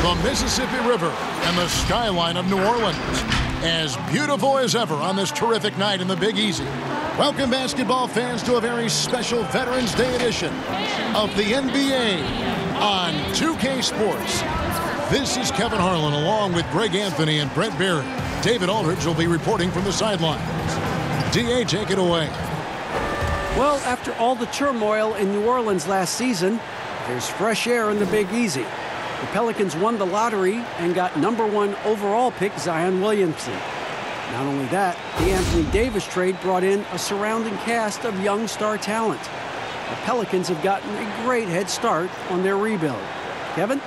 the Mississippi River, and the skyline of New Orleans. As beautiful as ever on this terrific night in the Big Easy. Welcome, basketball fans, to a very special Veterans Day edition of the NBA on 2K Sports. This is Kevin Harlan along with Greg Anthony and Brent Barry. David Aldridge will be reporting from the sidelines. DA, take it away. Well, after all the turmoil in New Orleans last season, there's fresh air in the Big Easy. The Pelicans won the lottery and got #1 overall pick Zion Williamson. Not only that, the Anthony Davis trade brought in a surrounding cast of young star talent. The Pelicans have gotten a great head start on their rebuild. Kevin?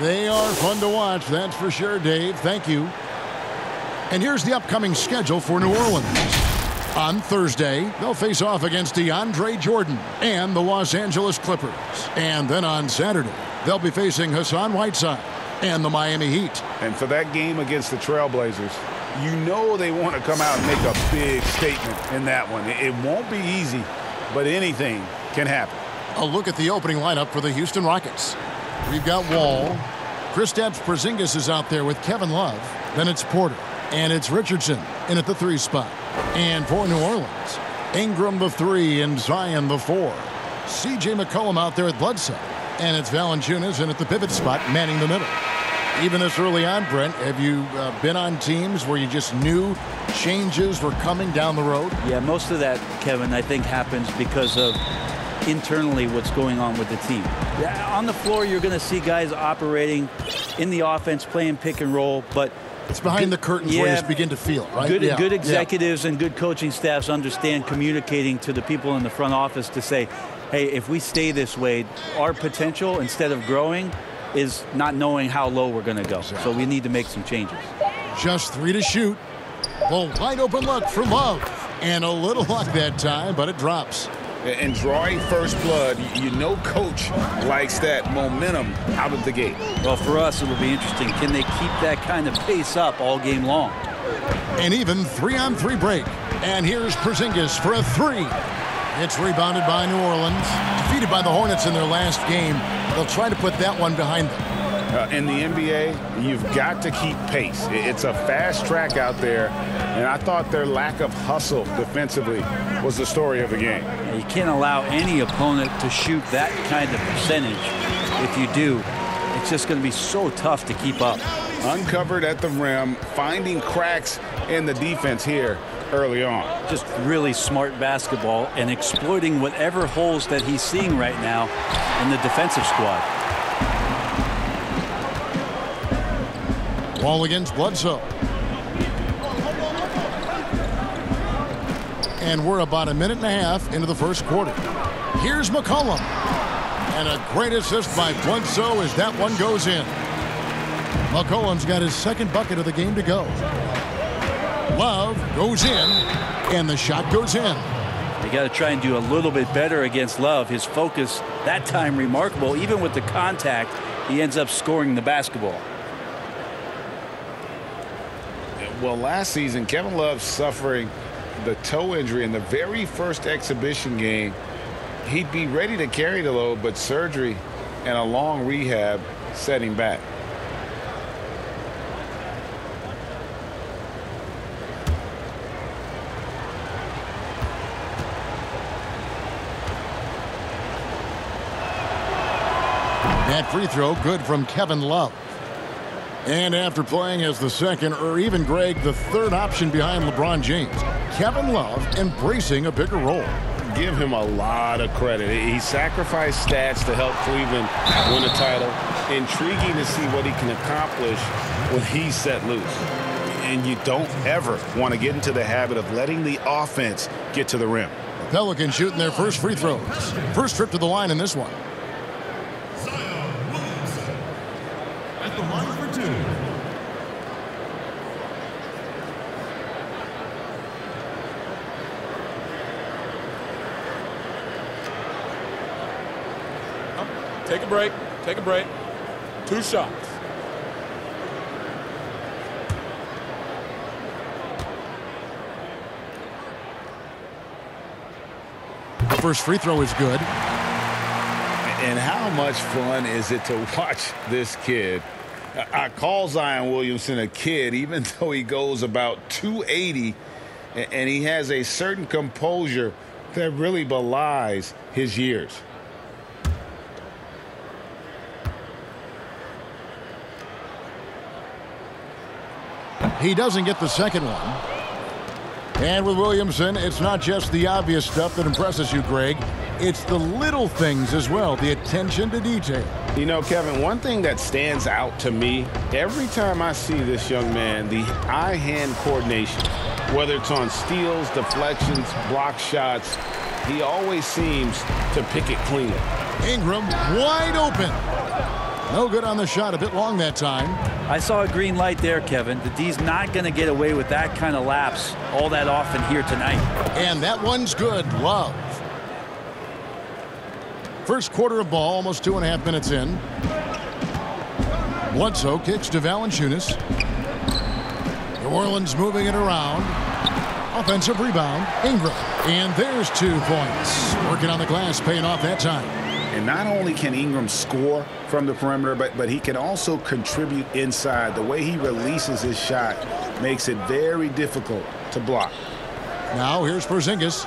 They are fun to watch, that's for sure, Dave. Thank you. And here's the upcoming schedule for New Orleans. On Thursday, they'll face off against DeAndre Jordan and the Los Angeles Clippers. And then on Saturday, they'll be facing Hassan Whiteside and the Miami Heat. And for that game against the Trailblazers, you know they want to come out and make a big statement in that one. It won't be easy, but anything can happen. A look at the opening lineup for the Houston Rockets. We've got Wall. Kristaps Porzingis is out there with Kevin Love. Then it's Porter. And it's Richardson in at the 3 spot. And for New Orleans, Ingram the 3 and Zion the 4. C.J. McCollum out there at Bledsoe. And it's Valanciunas in at the pivot spot, manning the middle. Even this early on, Brent, have you been on teams where you just knew changes were coming down the road? Yeah, most of that, Kevin, I think happens because of internally what's going on with the team. On the floor, you're going to see guys operating in the offense, playing pick and roll, but it's behind the curtains where you just begin to feel, right? Good executives and good coaching staffs understand communicating to the people in the front office to say, hey, if we stay this way, our potential, instead of growing, is not knowing how low we're going to go. So we need to make some changes. Just 3 to shoot. Well, wide open look for Love. And a little luck that time, but it drops. And drawing first blood, you know coach likes that momentum out of the gate. Well, for us, it will be interesting. Can they keep that kind of pace up all game long? An even 3-on-3 break. And here's Porzingis for a 3. It's rebounded by New Orleans. Defeated by the Hornets in their last game. They'll try to put that one behind them. In the NBA, you've got to keep pace. It's a fast track out there, and I thought their lack of hustle defensively was the story of the game. You can't allow any opponent to shoot that kind of percentage. If you do, it's just going to be so tough to keep up. Uncovered at the rim, finding cracks in the defense here early on. Just really smart basketball and exploiting whatever holes that he's seeing right now in the defensive squad. Ball against Bledsoe. And we're about 1.5 minutes into the first quarter. Here's McCollum. And a great assist by Bledsoe as that one goes in. McCollum's got his 2nd bucket of the game to go. Love goes in, and the shot goes in. They got to try and do a little bit better against Love. His focus that time remarkable. Even with the contact, he ends up scoring the basketball. Well, last season, Kevin Love suffering the toe injury in the very first exhibition game. He'd be ready to carry the load, but surgery and a long rehab set him back. That free throw good from Kevin Love. And after playing as the 2nd or even, Greg, the 3rd option behind LeBron James, Kevin Love embracing a bigger role. Give him a lot of credit. He sacrificed stats to help Cleveland win a title. Intriguing to see what he can accomplish when he's set loose. And you don't ever want to get into the habit of letting the offense get to the rim. The Pelicans shooting their first free throws. First trip to the line in this one. At the line for 2. Take a break. Take a break. 2 shots. The first free throw is good. And how much fun is it to watch this kid? I call Zion Williamson a kid, even though he goes about 280, and he has a certain composure that really belies his years. He doesn't get the second one. And with Williamson, it's not just the obvious stuff that impresses you, Greg. It's the little things as well, the attention to detail. You know, Kevin, one thing that stands out to me, every time I see this young man, the eye-hand coordination, whether it's on steals, deflections, block shots, he always seems to pick it clean. Ingram wide open. No good on the shot, a bit long that time. I saw a green light there, Kevin. The D's not going to get away with that kind of lapse all that often here tonight. And that one's good. Love. First quarter of ball, almost 2.5 minutes in. Bledsoe kicks to Valanciunas. New Orleans moving it around. Offensive rebound. Ingram. And there's 2 points. Working on the glass, paying off that time. And not only can Ingram score from the perimeter, but he can also contribute inside. The way he releases his shot makes it very difficult to block. Now here's Porzingis.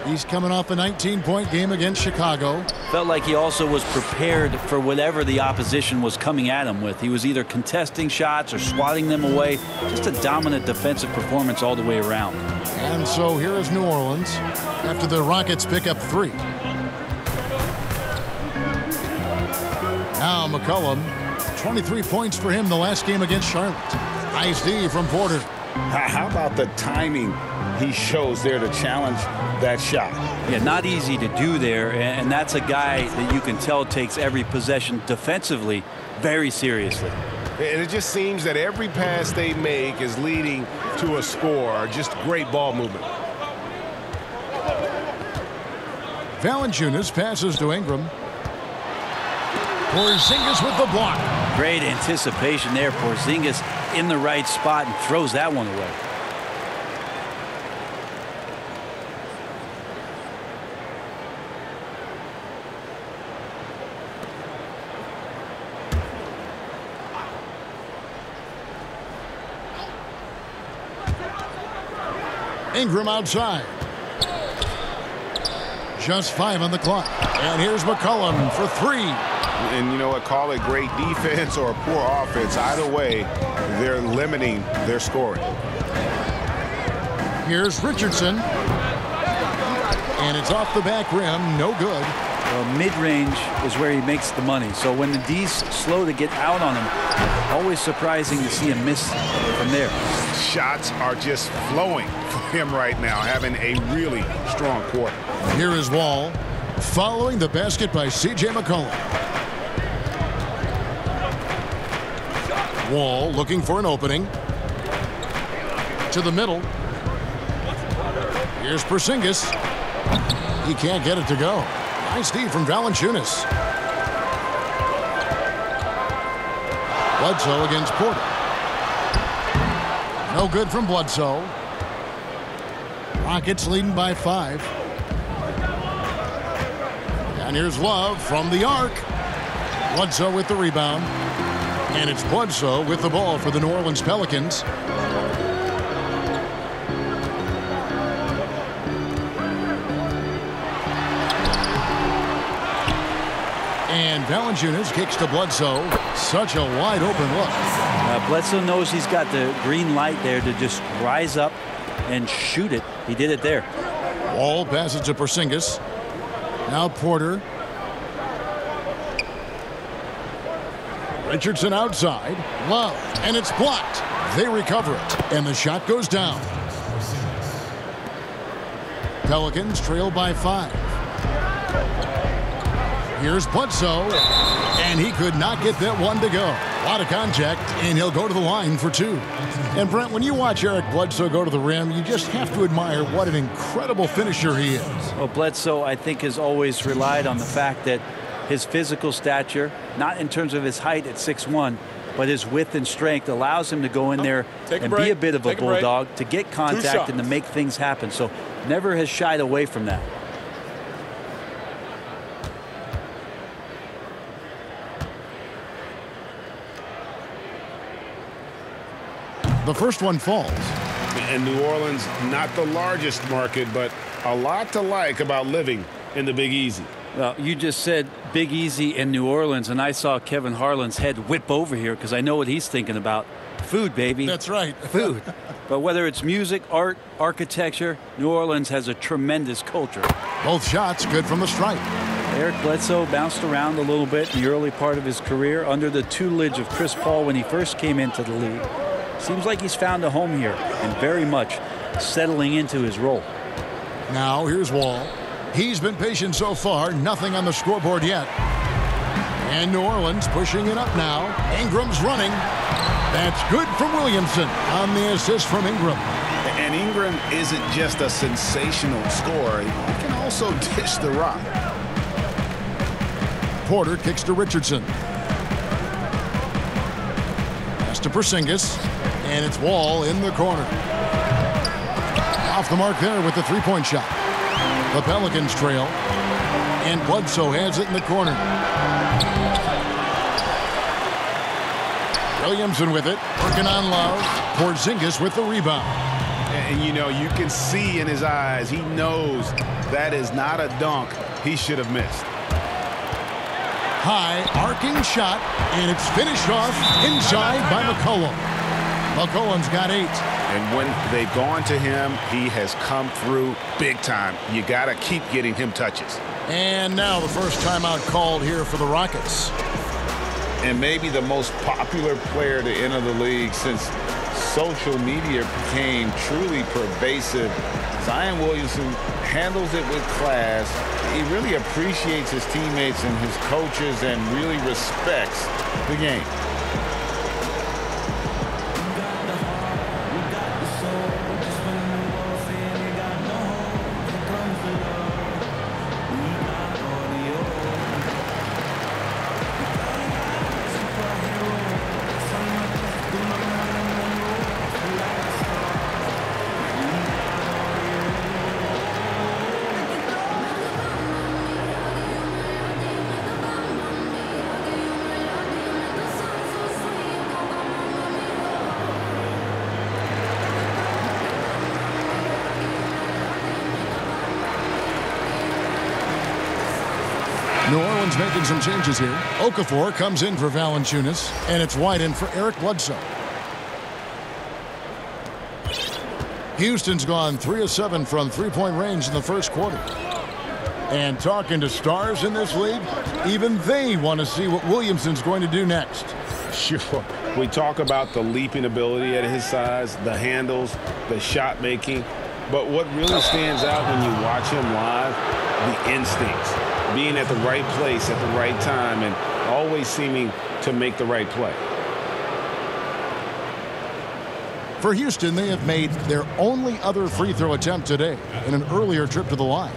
He's coming off a 19-point game against Chicago. Felt like he also was prepared for whatever the opposition was coming at him with. He was either contesting shots or swatting them away. Just a dominant defensive performance all the way around. And so here is New Orleans after the Rockets pick up 3. Now McCollum, 23 points for him the last game against Charlotte. Nice D from Porter. How about the timing he shows there to challenge that shot? Yeah, not easy to do there, and that's a guy that you can tell takes every possession defensively very seriously. And it just seems that every pass they make is leading to a score. Just great ball movement. Valanciunas passes to Ingram. Porzingis with the block. Great anticipation there. Porzingis in the right spot and throws that one away. Ingram outside. Just 5 on the clock. And here's McCollum for 3. And you know what? Call it great defense or poor offense. Either way, they're limiting their scoring. Here's Richardson. And it's off the back rim. No good. Well, mid-range is where he makes the money. So when the D's slow to get out on him, always surprising to see him miss from there. Shots are just flowing for him right now, having a really strong quarter. Here is Wall. Following the basket by C.J. McCollum. Wall looking for an opening. To the middle. Here's Porzingis. He can't get it to go. Nice D from Valanciunas. Bledsoe against Porter. No good from Bledsoe. Rockets leading by 5. And here's Love from the arc. Bledsoe with the rebound. And it's Bledsoe with the ball for the New Orleans Pelicans. And Valanciunas kicks to Bledsoe. Such a wide open look. Bledsoe knows he's got the green light there to just rise up and shoot it. He did it there. Wall passes to Porzingis. Now Porter. Richardson outside. Love. And it's blocked. They recover it. And the shot goes down. Pelicans trail by 5. Here's Bledsoe. And he could not get that one to go. A lot of contact, and he'll go to the line for 2. And Brent, when you watch Eric Bledsoe go to the rim, you just have to admire what an incredible finisher he is. Well, Bledsoe, I think, has always relied on the fact that his physical stature, not in terms of his height at 6'1", but his width and strength allows him to go in there and be a bit of a bulldog, to get contact and to make things happen. So never has shied away from that. The first one falls. And New Orleans, not the largest market, but a lot to like about living in the Big Easy. Well, you just said Big Easy in New Orleans, and I saw Kevin Harlan's head whip over here because I know what he's thinking about. Food, baby. That's right. Food. But whether it's music, art, architecture, New Orleans has a tremendous culture. Both shots good from the stripe. Eric Bledsoe bounced around a little bit in the early part of his career under the tutelage of Chris Paul when he first came into the league. Seems like he's found a home here and very much settling into his role. Now here's Wall. He's been patient so far. Nothing on the scoreboard yet. And New Orleans pushing it up now. Ingram's running. That's good from Williamson on the assist from Ingram. And Ingram isn't just a sensational scorer. He can also dish the rock. Porter kicks to Richardson. Pass to Porzingis. And it's Wall in the corner. Off the mark there with the three-point shot. The Pelicans trail. And Bledsoe has it in the corner. Williamson with it. Working on Love. Porzingis with the rebound. And, you know, you can see in his eyes, he knows that is not a dunk he should have missed. High, arcing shot, and it's finished off inside by McCollum. McCollum's got 8. And when they've gone to him, he has come through big time. You got to keep getting him touches. And now the first timeout called here for the Rockets. And maybe the most popular player to enter the league since social media became truly pervasive. Zion Williamson handles it with class. He really appreciates his teammates and his coaches and really respects the game. New Orleans making some changes here. Okafor comes in for Valanciunas, and it's White in for Eric Bledsoe. Houston's gone 3 of 7 from three-point range in the first quarter. And talking to stars in this league, even they want to see what Williamson's going to do next. Sure. We talk about the leaping ability at his size, the handles, the shot making. But what really stands out when you watch him live, the instincts. Being at the right place at the right time and always seeming to make the right play. For Houston, they have made their only other free throw attempt today in an earlier trip to the line.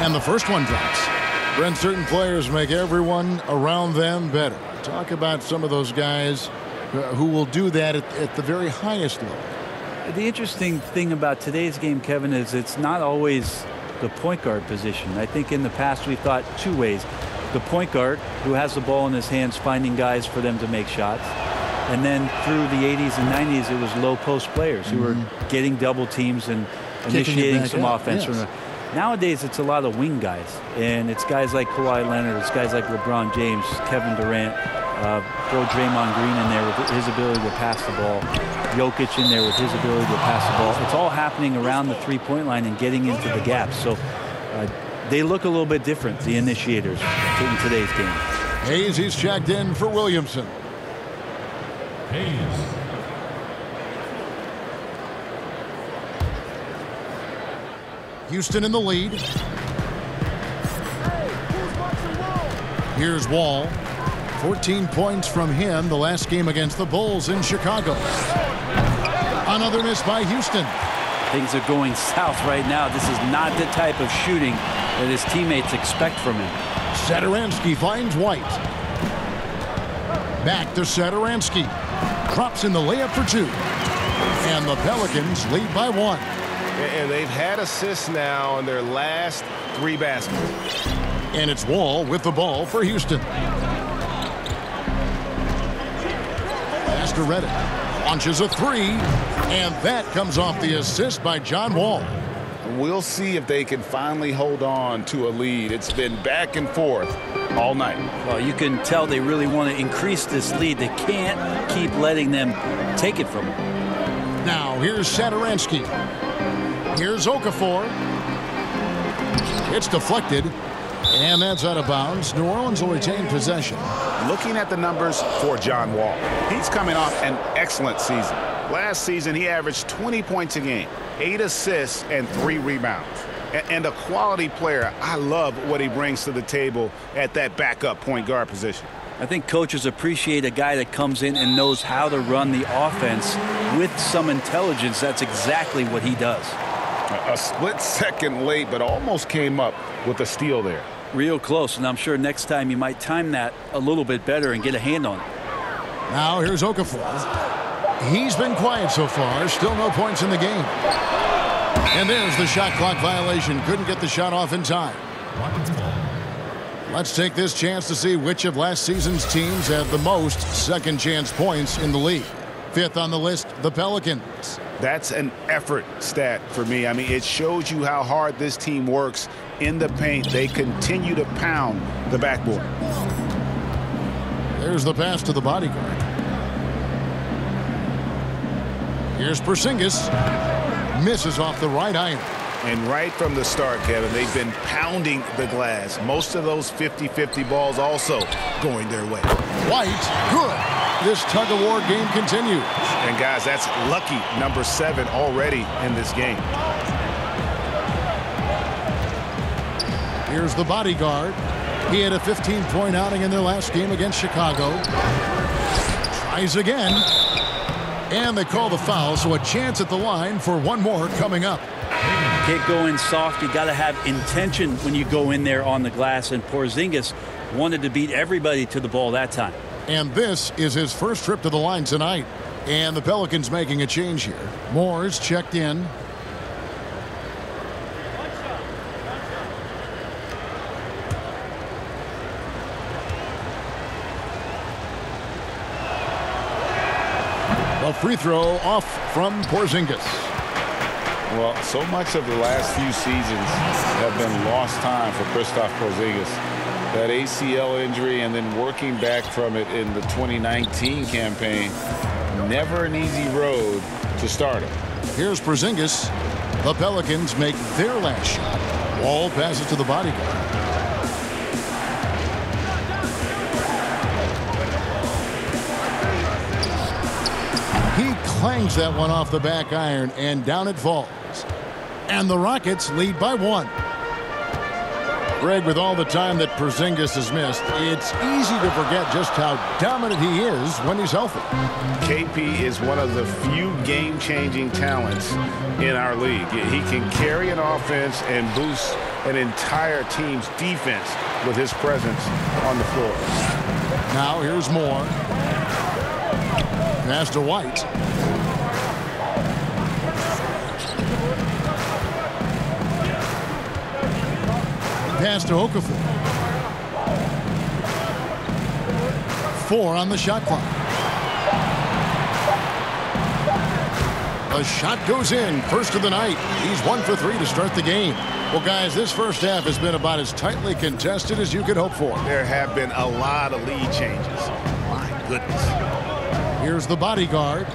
And the first one drops. Brent, certain players make everyone around them better. Talk about some of those guys who will do that at the very highest level. The interesting thing about today's game, Kevin, is it's not always the point guard position. I think in the past we thought two ways. The point guard, who has the ball in his hands, finding guys for them to make shots. And then through the 80s and 90s, it was low post players who were getting double teams and initiating some offense. Yes. Nowadays, it's a lot of wing guys, and it's guys like Kawhi Leonard, it's guys like LeBron James, Kevin Durant, throw Draymond Green in there with his ability to pass the ball, Jokic in there with his ability to pass the ball. It's all happening around the three-point line and getting into the gaps. So they look a little bit different, the initiators, in today's game. Hayes, he's checked in for Williamson. Hayes. Houston in the lead. Here's Wall. 14 points from him the last game against the Bulls in Chicago. Another miss by Houston. Things are going south right now. This is not the type of shooting that his teammates expect from him. Satoransky finds White. Back to Satoransky. Drops in the layup for 2. And the Pelicans lead by 1. And they've had assists now in their last 3 baskets. And it's Wall with the ball for Houston. Pass to Reddick. Launches a 3. And that comes off the assist by John Wall. We'll see if they can finally hold on to a lead. It's been back and forth all night. Well, you can tell they really want to increase this lead. They can't keep letting them take it from them. Now, here's Satoransky. Here's Okafor. It's deflected, and that's out of bounds. New Orleans will retain possession. Looking at the numbers for John Wall, he's coming off an excellent season. Last season, he averaged 20 points a game, 8 assists, and 3 rebounds. And a quality player. I love what he brings to the table at that backup point guard position. I think coaches appreciate a guy that comes in and knows how to run the offense with some intelligence. That's exactly what he does. A split second late, but almost came up with a steal there. Real close, and I'm sure next time you might time that a little bit better and get a hand on it. Now here's Okafor. He's been quiet so far. Still no points in the game. And there's the shot clock violation. Couldn't get the shot off in time. Let's take this chance to see which of last season's teams have the most second chance points in the league. 5th on the list, the Pelicans. That's an effort stat for me. I mean, it shows you how hard this team works in the paint. They continue to pound the backboard. There's the pass to the bodyguard. Here's Porzingis. Misses off the right iron. And right from the start, Kevin, they've been pounding the glass. Most of those 50-50 balls also going their way. White, good. This tug-of-war game continues. And, guys, that's lucky number 7 already in this game. Here's the bodyguard. He had a 15-point outing in their last game against Chicago. Tries again. And they call the foul, so a chance at the line for one more coming up. Can't go in soft. You got to have intention when you go in there on the glass, and Porzingis wanted to beat everybody to the ball that time. And this is his first trip to the line tonight. And the Pelicans making a change here. Moore's checked in. A free throw off from Porzingis. Well, so much of the last few seasons have been lost time for Kristaps Porzingis. That ACL injury and then working back from it in the 2019 campaign. Never an easy road to start him. Here's Porzingis. The Pelicans make their last shot. Wall passes to the bodyguard. He clangs that one off the back iron, and down it falls. And the Rockets lead by 1. Greg, with all the time that Porzingis has missed, it's easy to forget just how dominant he is when he's healthy. KP is one of the few game-changing talents in our league. He can carry an offense and boost an entire team's defense with his presence on the floor. Now here's Moore. Pass to White. Pass to Okafor. 4 on the shot clock. The shot goes in. First of the night. He's 1 for 3 to start the game. Well, guys, this first half has been about as tightly contested as you could hope for. There have been a lot of lead changes. My goodness. Here's the bodyguard.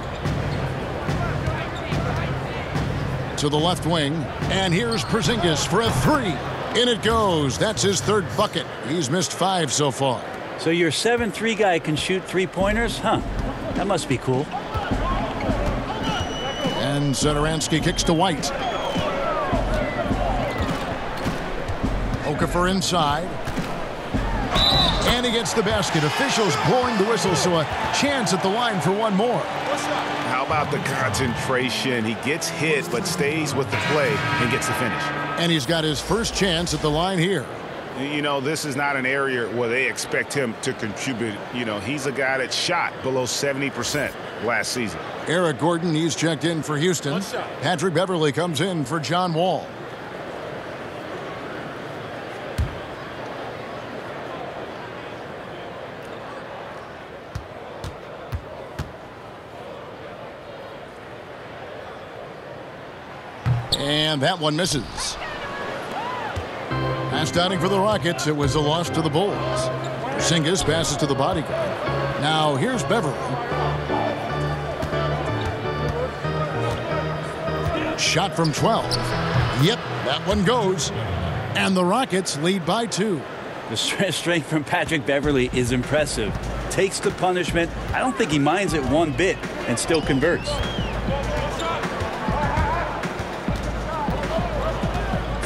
To the left wing. And here's Porzingis for a 3. In it goes. That's his 3rd bucket. He's missed 5 so far. So your 7-3 guy can shoot 3-pointers? Huh. That must be cool. And Satoransky kicks to White. Okafor inside. And he gets the basket. Officials blowing the whistle, so a chance at the line for one more. How about the concentration? He gets hit, but stays with the play and gets the finish. And he's got his first chance at the line here. You know, this is not an area where they expect him to contribute. You know, he's a guy that shot below 70% last season. Eric Gordon, he's checked in for Houston. Patrick Beverly comes in for John Wall. And that one misses. Pass downing for the Rockets. It was a loss to the Bulls. Porzingis passes to the bodyguard. Now here's Beverly. Shot from 12. Yep, that one goes. And the Rockets lead by 2. The strength from Patrick Beverly is impressive. Takes the punishment. I don't think he minds it one bit and still converts.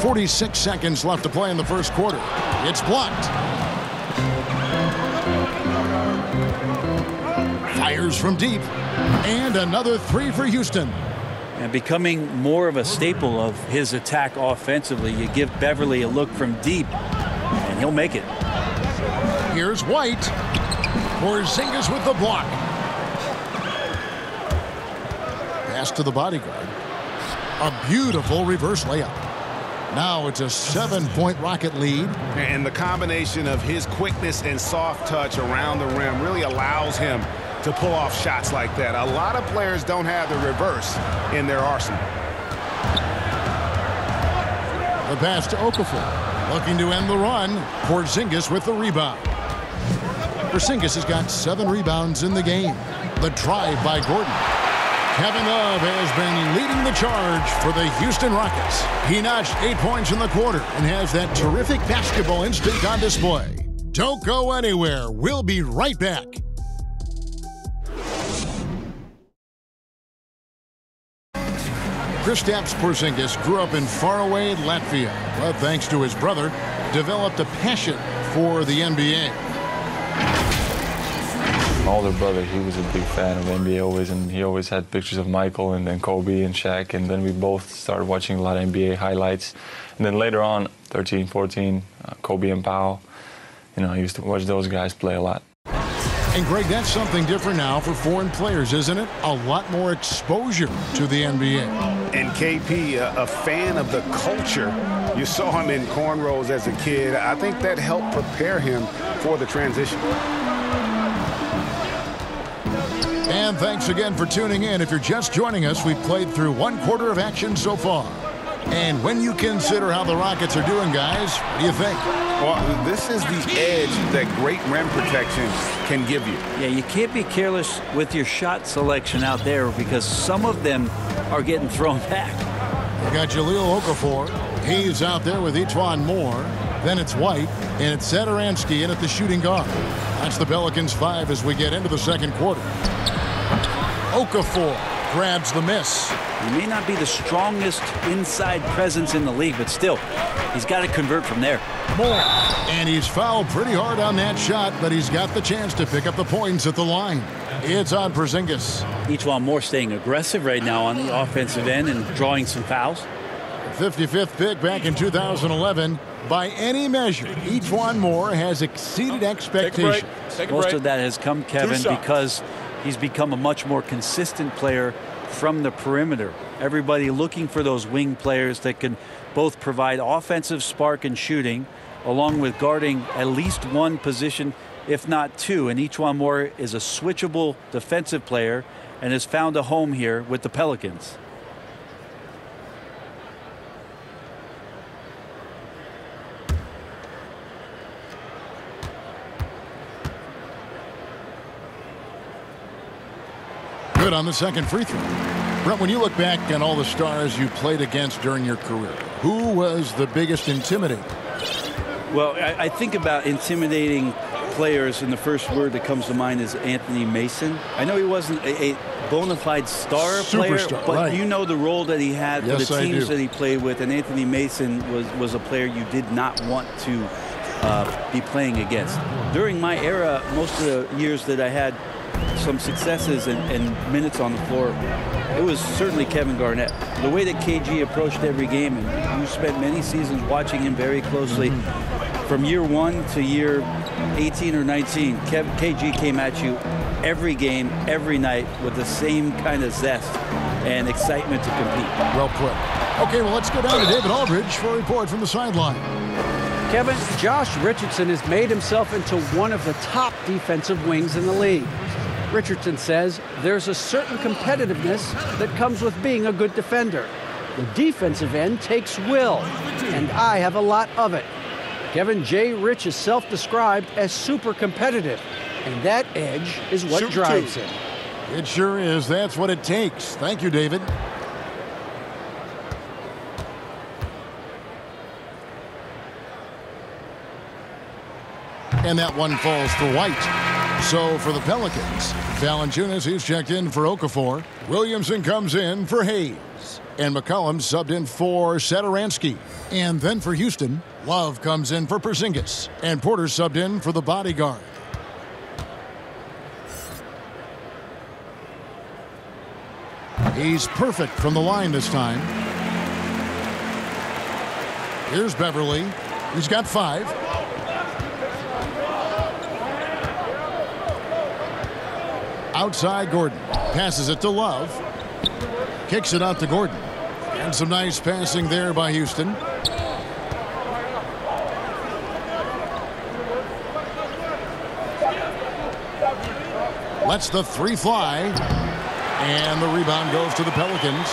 46 seconds left to play in the first quarter. It's blocked. Fires from deep. And another 3 for Houston. And becoming more of a staple of his attack offensively, you give Beverly a look from deep, and he'll make it. Here's White. Porzingis with the block. Pass to the bodyguard. A beautiful reverse layup. Now it's a 7-point Rocket lead. And the combination of his quickness and soft touch around the rim really allows him to pull off shots like that. A lot of players don't have the reverse in their arsenal. The pass to Okafor. Looking to end the run. Porzingis with the rebound. Porzingis has got 7 rebounds in the game. The drive by Gordon. Kevin Love has been leading the charge for the Houston Rockets. He notched 8 points in the quarter and has that terrific basketball instinct on display. Don't go anywhere. We'll be right back. Kristaps Porzingis grew up in faraway Latvia, but thanks to his brother, developed a passion for the NBA. My older brother, he was a big fan of NBA always, and he always had pictures of Michael and then Kobe and Shaq, and then we both started watching a lot of NBA highlights. And then later on, 13, 14, Kobe and Powell, you know, I used to watch those guys play a lot. And Greg, that's something different now for foreign players, isn't it? A lot more exposure to the NBA. And KP, a fan of the culture. You saw him in cornrows as a kid. I think that helped prepare him for the transition. And thanks again for tuning in. If you're just joining us, we've played through 1 quarter of action so far. And when you consider how the Rockets are doing, guys, what do you think? Well, this is the edge that great rim protection can give you. Yeah, you can't be careless with your shot selection out there because some of them are getting thrown back. We got Jahlil Okafor. He's out there with Etuan Moore. Then it's White, and it's Satoransky in at the shooting guard. That's the Pelicans 5 as we get into the second quarter. Okafor grabs the miss. He may not be the strongest inside presence in the league, but still, he's got to convert from there. Moore. And he's fouled pretty hard on that shot, but he's got the chance to pick up the points at the line. It's on Porzingis. Etuan Moore staying aggressive right now on the offensive end and drawing some fouls. 55th pick back in 2011. By any measure, Etuan Moore has exceeded expectations. Most of that has come, Kevin, because he's become a much more consistent player from the perimeter. Everybody looking for those wing players that can both provide offensive spark and shooting, along with guarding at least one position, if not 2. And Etuan Moore is a switchable defensive player and has found a home here with the Pelicans. Good on the second free throw. Brent, when you look back on all the stars you played against during your career, who was the biggest intimidator? Well, I think about intimidating players, and the first word that comes to mind is Anthony Mason. I know he wasn't a bona fide star player, but right. You know the role that he had for the teams that he played with, and Anthony Mason was a player you did not want to be playing against. During my era, most of the years that I had some successes and minutes on the floor, it was certainly Kevin Garnett. The way that KG approached every game, and you spent many seasons watching him very closely, from year 1 to year 18 or 19, KG came at you every game, every night with the same kind of zest and excitement to compete. Well put. Okay, well, let's go down to David Aldridge for a report from the sideline. Kevin, Josh Richardson has made himself into one of the top defensive wings in the league. Richardson says there's a certain competitiveness that comes with being a good defender. The defensive end takes will, and I have a lot of it. Kevin J. Rich is self-described as super competitive, and that edge is what drives him. It sure is. That's what it takes. Thank you, David. And that one falls for White. So for the Pelicans, Valanciunas, he's checked in for Okafor. Williamson comes in for Hayes. And McCollum subbed in for Satoransky. And then for Houston, Love comes in for Porzingis. And Porter subbed in for the bodyguard. He's perfect from the line this time. Here's Beverly. He's got 5. Outside Gordon. Passes it to Love. Kicks it out to Gordon. And some nice passing there by Houston. Lets the 3 fly. And the rebound goes to the Pelicans.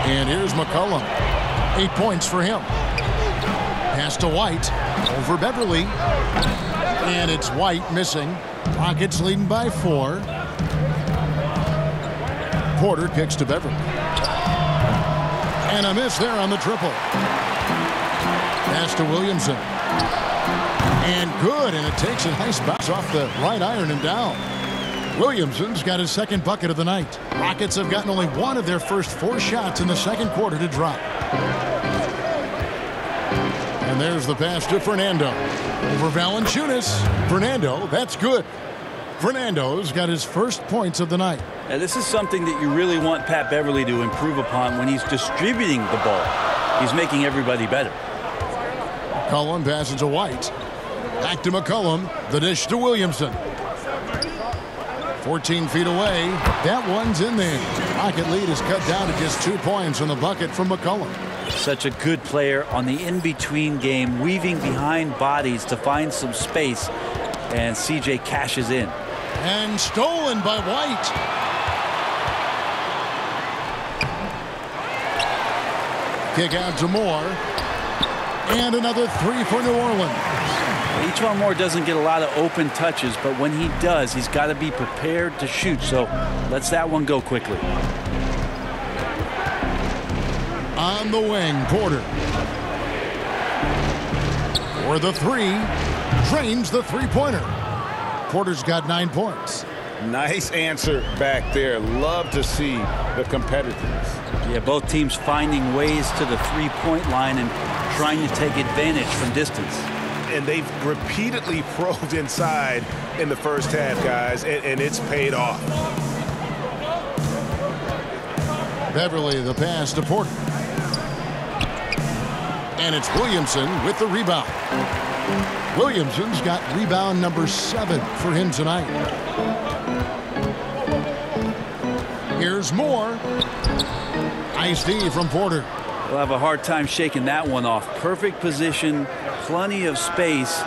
And here's McCollum. 8 points for him. Pass to White. Over Beverly. And it's White missing. Rockets leading by 4. Porter kicks to Beverly. And a miss there on the triple. Pass to Williamson. And good, and it takes a nice bounce off the right iron and down. Williamson's got his second bucket of the night. Rockets have gotten only one of their first 4 shots in the second quarter to drop. And there's the pass to Fernando. Over Valanciunas. Fernando, that's good. Fernando's got his first points of the night. Now, this is something that you really want Pat Beverly to improve upon when he's distributing the ball. He's making everybody better. McCollum passes to White. Back to McCollum. The dish to Williamson. 14 feet away. That one's in there. Rocket lead is cut down to just 2 points on the bucket from McCollum. Such a good player on the in-between game, weaving behind bodies to find some space, and CJ cashes in. And stolen by White. Kick out to Moore. And another 3 for New Orleans. Each Moore doesn't get a lot of open touches, but when he does, he's got to be prepared to shoot. So lets that one go quickly. On the wing, Porter. For the 3. Drains the 3-pointer. Porter's got 9 points. Nice answer back there. Love to see the competitiveness. Yeah, both teams finding ways to the 3-point line and trying to take advantage from distance. And they've repeatedly probed inside in the first half, guys, and it's paid off. Beverly, the pass to Porter. And it's Williamson with the rebound. Williamson's got rebound number 7 for him tonight. Here's Moore. Nice D from Porter. We'll have a hard time shaking that one off. Perfect position, plenty of space.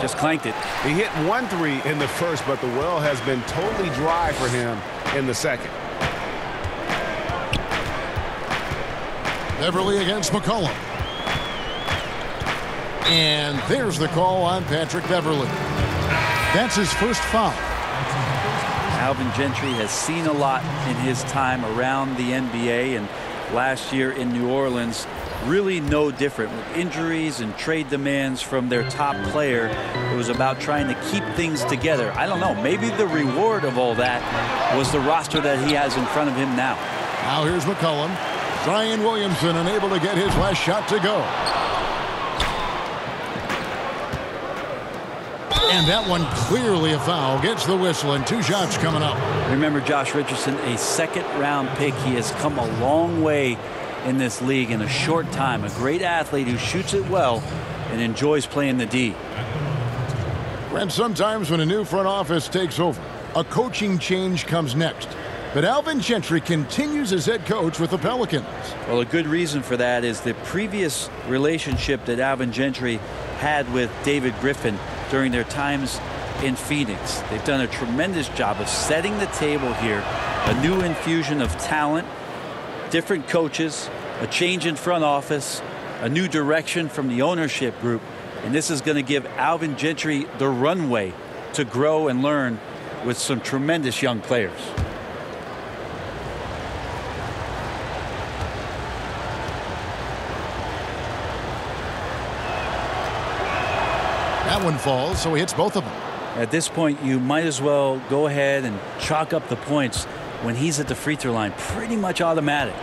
Just clanked it. He hit 1 3 in the first, but the well has been totally dry for him in the second. Beverly against McCollum. And there's the call on Patrick Beverly. That's his first foul. Alvin Gentry has seen a lot in his time around the NBA, and last year in New Orleans, really no different. With injuries and trade demands from their top player, it was about trying to keep things together. I don't know, maybe the reward of all that was the roster that he has in front of him now. Now here's McCollum. Zion Williamson unable to get his last shot to go. And that one clearly a foul. Gets the whistle, and 2 shots coming up. Remember, Josh Richardson, a second-round pick. He has come a long way in this league in a short time. A great athlete who shoots it well and enjoys playing the D. And sometimes when a new front office takes over, a coaching change comes next. But Alvin Gentry continues as head coach with the Pelicans. Well, a good reason for that is the previous relationship that Alvin Gentry had with David Griffin during their times in Phoenix. They've done a tremendous job of setting the table here. A new infusion of talent, different coaches, a change in front office, a new direction from the ownership group. And this is going to give Alvin Gentry the runway to grow and learn with some tremendous young players. That one falls, so he hits both of them. At this point, you might as well go ahead and chalk up the points when he's at the free throw line. Pretty much automatic.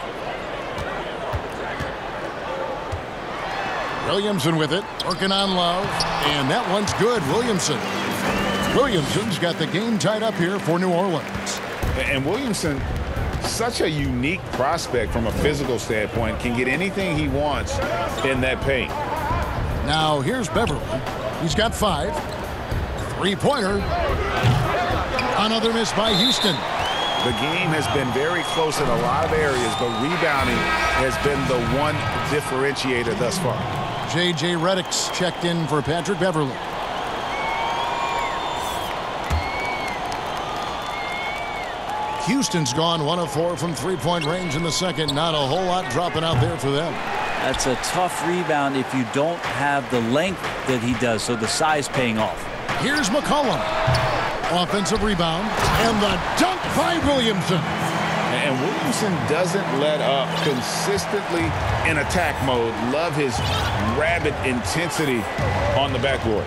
Williamson with it, working on Love, and that one's good. Williamson's got the game tied up here for New Orleans. And Williamson, such a unique prospect from a physical standpoint, can get anything he wants in that paint. Now here's Beverly. He's got 5. Three-pointer. Another miss by Houston. The game has been very close in a lot of areas, but rebounding has been the one differentiator thus far. J.J. Redick's checked in for Patrick Beverly. Houston's gone 1 of 4 from three-point range in the second. Not a whole lot dropping out there for them. That's a tough rebound if you don't have the length that he does, so the size paying off. Here's McCollum. Offensive rebound, and the dunk by Williamson. And Williamson doesn't let up consistently in attack mode. Love his rabid intensity on the backboard.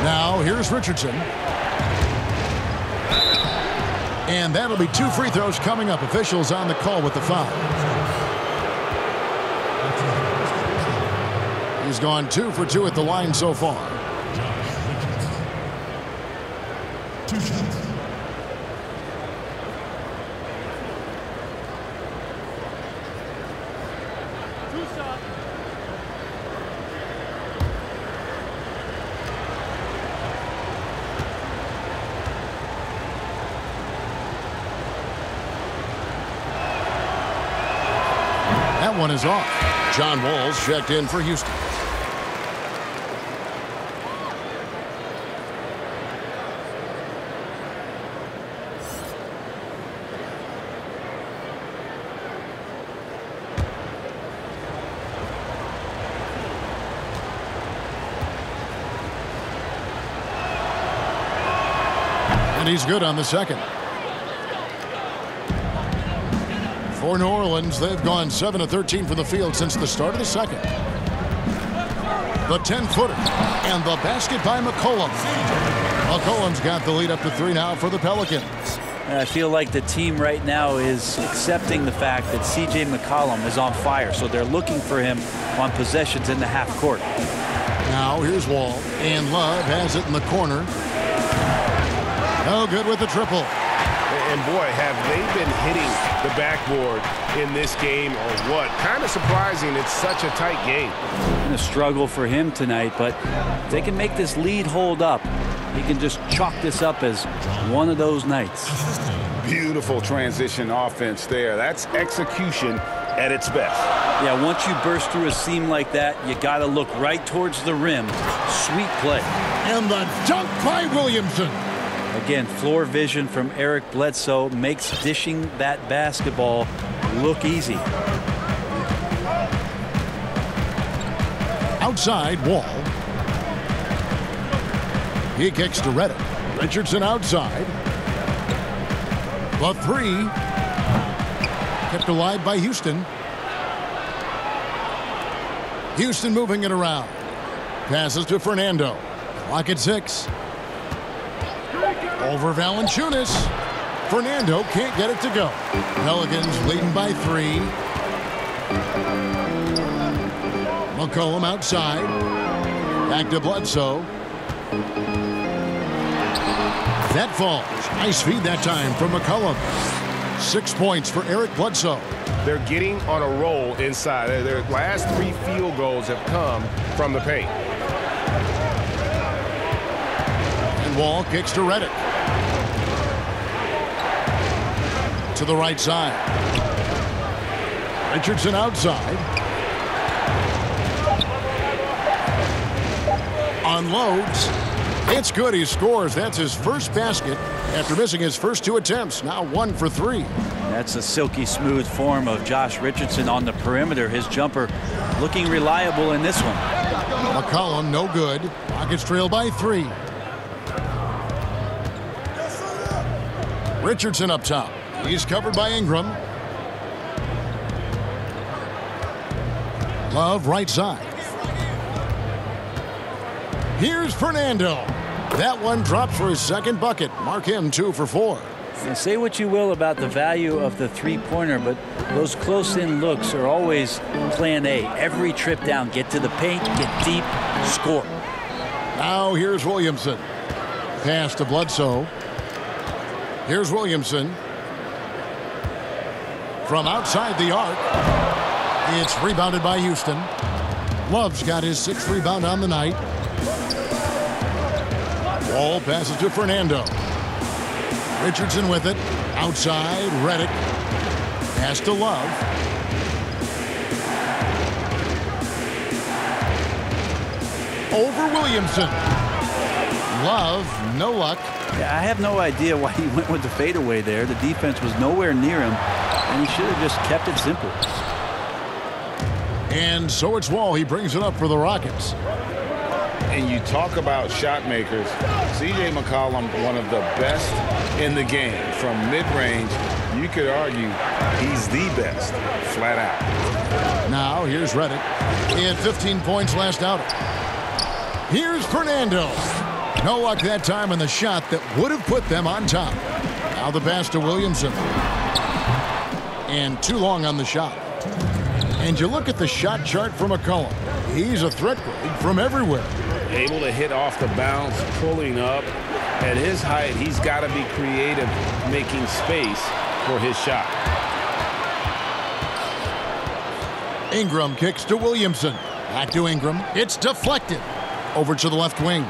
Now here's Richardson. And that'll be 2 free throws coming up. Officials on the call with the foul. He's gone 2 for 2 at the line so far. 2 shots. That one is off. John Wall's checked in for Houston. And he's good on the second. For New Orleans, they've gone 7 of 13 from the field since the start of the second. The 10-footer and the basket by McCollum. McCollum's got the lead up to 3 now for the Pelicans. And I feel like the team right now is accepting the fact that C.J. McCollum is on fire, so they're looking for him on possessions in the half court. Now here's Wall, and Love has it in the corner. No good with the triple. And boy, have they been hitting the backboard in this game or what? Kind of surprising. It's such a tight game. And a struggle for him tonight, but if they can make this lead hold up, he can just chalk this up as one of those nights. Beautiful transition offense there. That's execution at its best. Yeah, once you burst through a seam like that, you got to look right towards the rim. Sweet play. And the dunk by Williamson. Again, floor vision from Eric Bledsoe makes dishing that basketball look easy. Outside, Wall. He kicks to Redick. Richardson outside. The 3. Kept alive by Houston. Houston moving it around. Passes to Fernando. Clock at 6. Over Valanciunas. Fernando can't get it to go. Pelicans leading by 3. McCollum outside. Back to Bledsoe. That falls. Nice feed that time from McCollum. 6 points for Eric Bledsoe. They're getting on a roll inside. Their last 3 field goals have come from the paint. And Wall kicks to Redick. To the right side. Richardson outside. Unloads. It's good. He scores. That's his first basket after missing his first 2 attempts. Now 1 for 3. That's a silky smooth form of Josh Richardson on the perimeter. His jumper looking reliable in this one. McCollum no good. Rockets trail by 3. Richardson up top. He's covered by Ingram. Love right side. Here's Fernando. That one drops for his second bucket. Mark him 2 for 4. Now, say what you will about the value of the three-pointer, but those close-in looks are always plan A. Every trip down, get to the paint, get deep, score. Now here's Williamson. Pass to Bledsoe. Here's Williamson. From outside the arc. It's rebounded by Houston. Love's got his 6th rebound on the night. Wall passes to Fernando. Richardson with it. Outside, Redick. Pass to Love. Over Williamson. Love, no luck. Yeah, I have no idea why he went with the fadeaway there. The defense was nowhere near him, and he should have just kept it simple. And so it's Wall. He brings it up for the Rockets. And you talk about shot makers. C.J. McCollum, one of the best in the game. From mid-range, you could argue he's the best, flat out. Now here's Redick. He had 15 points last outing. Here's Fernando. No luck that time in the shot that would have put them on top. Now the pass to Williamson. And too long on the shot. And you look at the shot chart for McCollum. He's a threat from everywhere. Able to hit off the bounce, pulling up. At his height, he's got to be creative, making space for his shot. Ingram kicks to Williamson. Back to Ingram. It's deflected. Over to the left wing.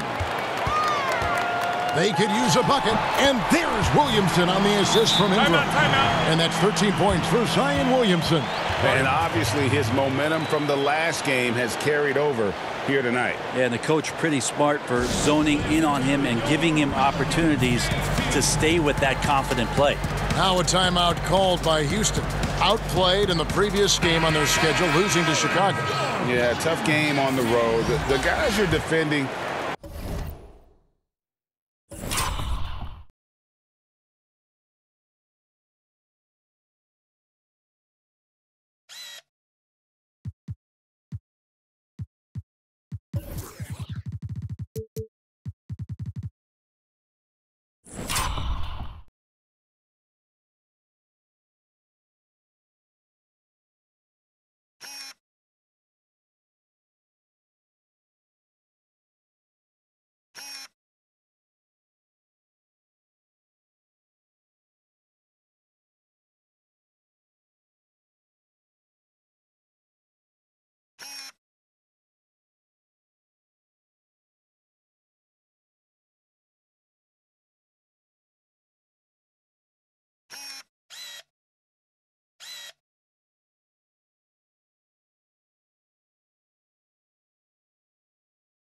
They could use a bucket. And there's Williamson on the assist from Ingram. Timeout. And that's 13 points for Zion Williamson. And obviously his momentum from the last game has carried over here tonight. Yeah, and the coach pretty smart for zoning in on him and giving him opportunities to stay with that confident play. Now a timeout called by Houston. Outplayed in the previous game on their schedule, losing to Chicago. Yeah, tough game on the road. The guys you're defending.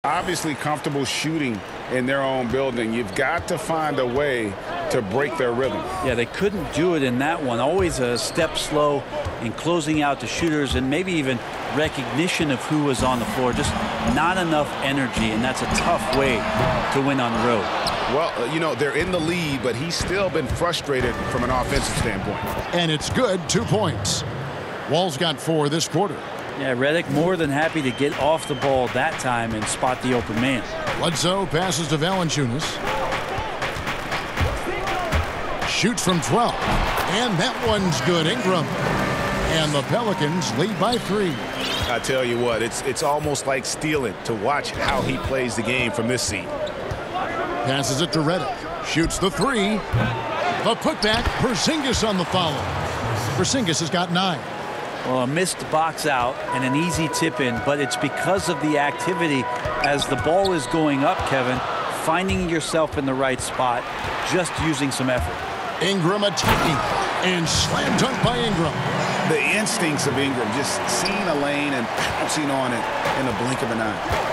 Obviously comfortable shooting in their own building. You've got to find a way to break their rhythm. Yeah, they couldn't do it in that one. Always a step slow in closing out the shooters and maybe even recognition of who was on the floor. Just not enough energy, and that's a tough way to win on the road. Well, you know, they're in the lead, but he's still been frustrated from an offensive standpoint. And it's good, 2 points. Wall's got 4 this quarter. Yeah, Redick more than happy to get off the ball that time and spot the open man. Bledsoe passes to Valanciunas. Shoots from 12. And that one's good. Ingram. And the Pelicans lead by 3. I tell you what, it's almost like stealing to watch how he plays the game from this seat. Passes it to Redick. Shoots the 3. The putback. Porzingis on the follow. Porzingis has got 9. Well, a missed box out and an easy tip in, but it's because of the activity as the ball is going up, Kevin, finding yourself in the right spot, just using some effort. Ingram attacking, and slam dunk by Ingram. The instincts of Ingram, just seeing a lane and pouncing on it in a blink of an eye.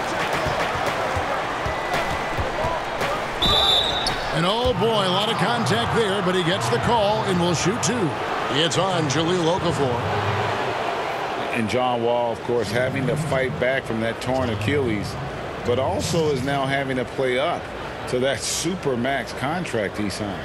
And oh boy, a lot of contact there, but he gets the call and will shoot 2. It's on Jahlil Okafor. And John Wall, of course, having to fight back from that torn Achilles, but also is now having to play up to that super max contract he signed.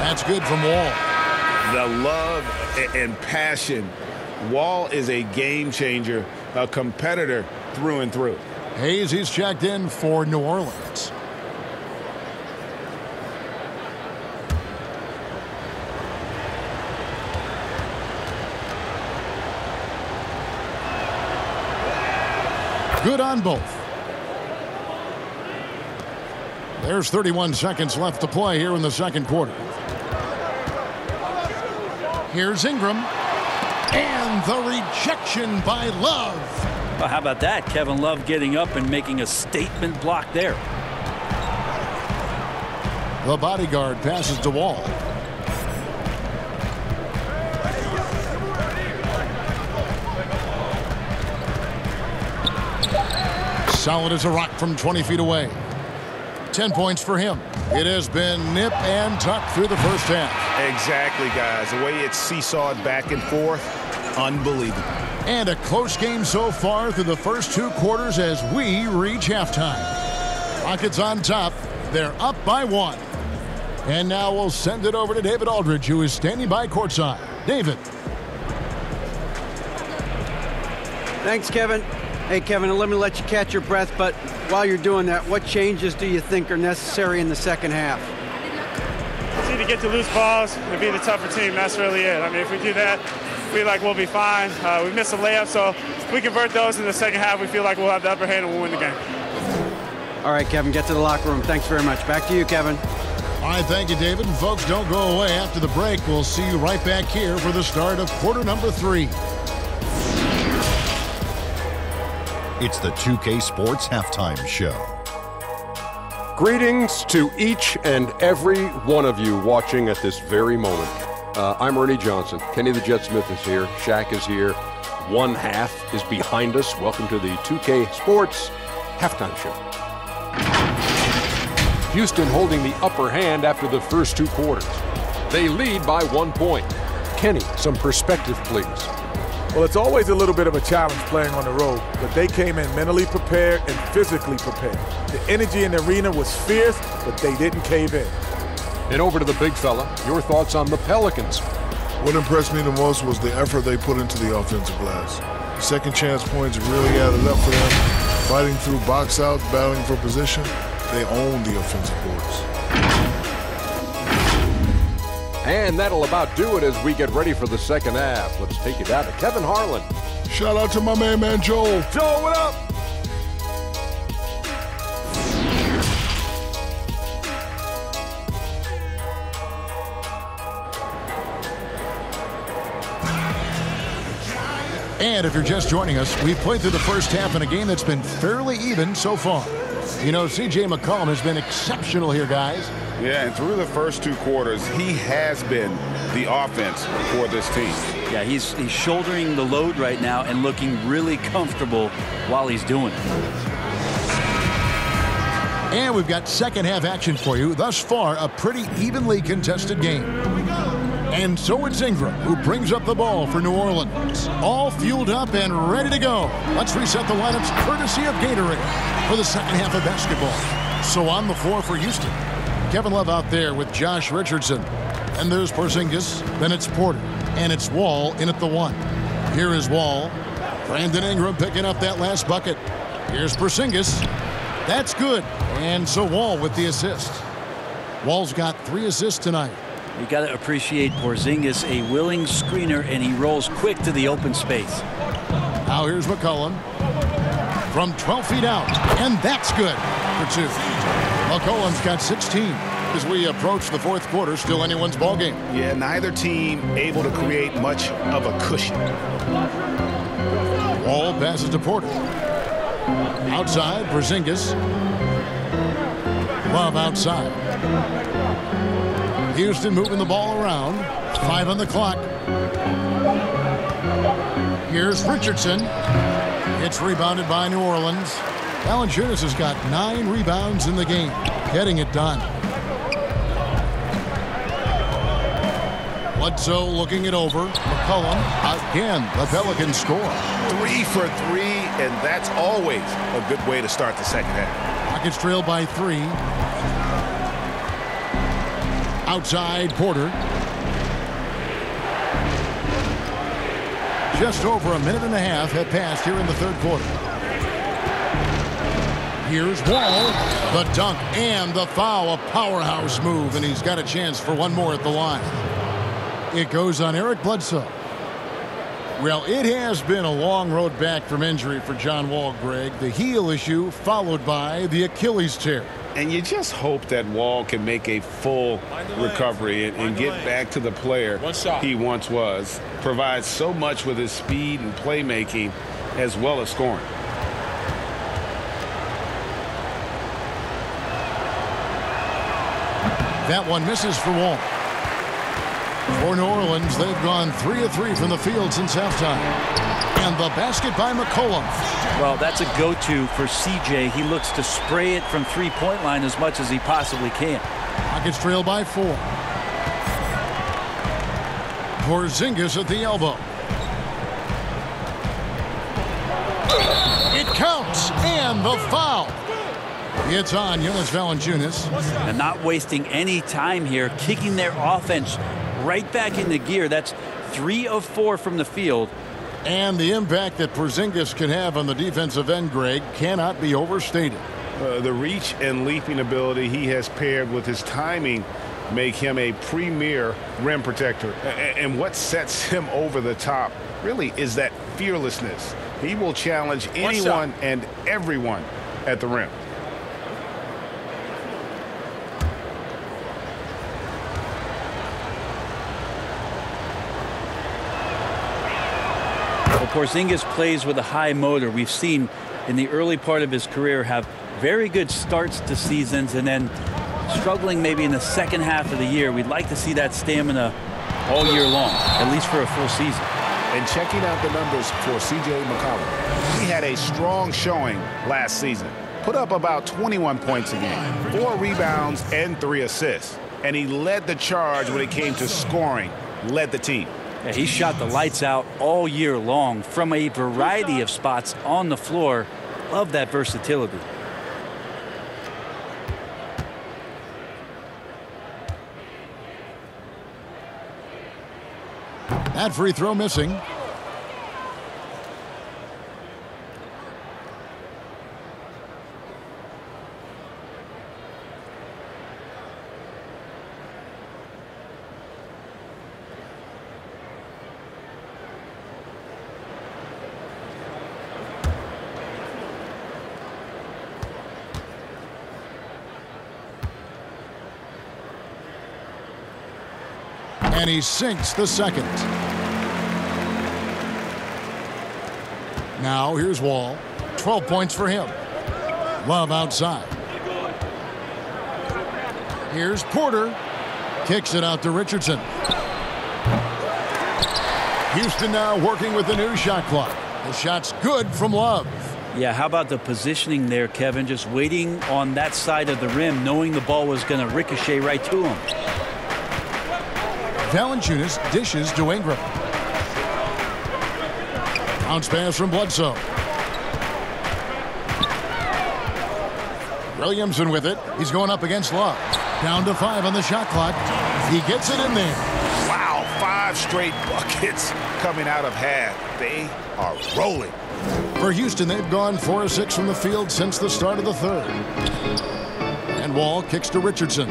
That's good from Wall. The love and passion. Wall is a game changer, a competitor through and through. Hayes, he's checked in for New Orleans. Good on both. There's 31 seconds left to play here in the second quarter. Here's Ingram. And the rejection by Love. Well, how about that? Kevin Love getting up and making a statement block there. The bodyguard passes to Wall. Solid as a rock from 20 feet away. 10 points for him. It has been nip and tuck through the first half. Exactly, guys. The way it's seesawed back and forth, unbelievable. And a close game so far through the first 2 quarters as we reach halftime. Rockets on top. They're up by 1. And now we'll send it over to David Aldridge, who is standing by courtside. David. Thanks, Kevin. Hey, Kevin, let me let you catch your breath, but while you're doing that, what changes do you think are necessary in the second half? Just need to get to loose balls and be the tougher team. That's really it. I mean, if we do that, we feel like we'll be fine. We missed a layup, so if we convert those in the second half, we feel like we'll have the upper hand and we'll win the game. All right, Kevin, get to the locker room. Thanks very much. Back to you, Kevin. All right, thank you, David. And folks, don't go away. After the break, we'll see you right back here for the start of quarter number 3. It's the 2K Sports Halftime Show. Greetings to each and every one of you watching at this very moment. I'm Ernie Johnson. Kenny the Jet Smith is here. Shaq is here. One half is behind us. Welcome to the 2K Sports Halftime Show. Houston holding the upper hand after the first 2 quarters. They lead by 1 point. Kenny, some perspective, please. Well, it's always a little bit of a challenge playing on the road, but they came in mentally prepared and physically prepared. The energy in the arena was fierce, but they didn't cave in. And over to the big fella, your thoughts on the Pelicans. What impressed me the most was the effort they put into the offensive glass. Second chance points really added up for them. Fighting through box outs, battling for position, they own the offensive boards. And that'll about do it as we get ready for the second half. Let's take it down to Kevin Harlan. Shout out to my man Joel. Joel, what up? And if you're just joining us, we've played through the first half in a game that's been fairly even so far. You know, C.J. McCollum has been exceptional here, guys. Yeah, and through the first 2 quarters, he has been the offense for this team. Yeah, he's shouldering the load right now and looking really comfortable while he's doing it. And we've got second half action for you. Thus far, a pretty evenly contested game. And so it's Ingram who brings up the ball for New Orleans. All fueled up and ready to go. Let's reset the lineups courtesy of Gatorade for the second half of basketball. So on the floor for Houston, Kevin Love out there with Josh Richardson. And there's Porzingis, then it's Porter, and it's Wall in at the 1. Here is Wall. Brandon Ingram picking up that last bucket. Here's Porzingis. That's good. And so Wall with the assist. Wall's got 3 assists tonight. You got to appreciate Porzingis, a willing screener, and he rolls quick to the open space. Now here's McCollum from 12 feet out, and that's good for 2. McCollum's got 16 as we approach the 4th quarter. Still anyone's ball game. Yeah, neither team able to create much of a cushion. Wall passes to Porter. Outside, Porzingis. Love outside. Houston moving the ball around. 5 on the clock. Here's Richardson. It's rebounded by New Orleans. Valanciunas has got 9 rebounds in the game, getting it done. Bledsoe looking it over. McCollum again. The Pelicans score. 3 for 3, and that's always a good way to start the second half. Rockets trail by 3. Outside, Porter. Just over a minute and a half have passed here in the 3rd quarter. Here's Wall. The dunk and the foul. A powerhouse move, and he's got a chance for one more at the line. It goes on Eric Bledsoe. Well, it has been a long road back from injury for John Wall, Greg. The heel issue followed by the Achilles tear. And you just hope that Wall can make a full recovery and get back to the player he once was. Provides so much with his speed and playmaking as well as scoring. That one misses for Wall. For New Orleans, they've gone 3 of 3 from the field since halftime. And the basket by McCollum. Well, that's a go-to for CJ. He looks to spray it from three-point line as much as he possibly can. Rockets trail by 4. Porzingis at the elbow. It counts, and the foul. It's on Jonas Valanciunas. And not wasting any time here, kicking their offense right back into gear. That's 3 of 4 from the field. And the impact that Porzingis can have on the defensive end, Greg, cannot be overstated. The reach and leaping ability he has paired with his timing make him a premier rim protector. And what sets him over the top really is that fearlessness. He will challenge anyone and everyone at the rim. Porzingis plays with a high motor. We've seen in the early part of his career have very good starts to seasons and then struggling maybe in the second half of the year. We'd like to see that stamina all year long, at least for a full season. And checking out the numbers for C.J. McCollum, he had a strong showing last season. Put up about 21 points a game, 4 rebounds and 3 assists. And he led the charge when it came to scoring, led the team. Yeah, he shot the lights out all year long from a variety of spots on the floor. Love that versatility. That free throw missing. And he sinks the second. Now here's Wall. 12 points for him. Love outside. Here's Porter. Kicks it out to Richardson. Houston now working with the new shot clock. The shot's good from Love. Yeah, how about the positioning there, Kevin? Just waiting on that side of the rim, knowing the ball was going to ricochet right to him. Valanciunas dishes to Ingram. Bounce pass from Bledsoe. Williamson with it. He's going up against Love. Down to 5 on the shot clock. He gets it in there. Wow, 5 straight buckets coming out of half. They are rolling. For Houston, they've gone 4 of 6 from the field since the start of the third. And Wall kicks to Richardson.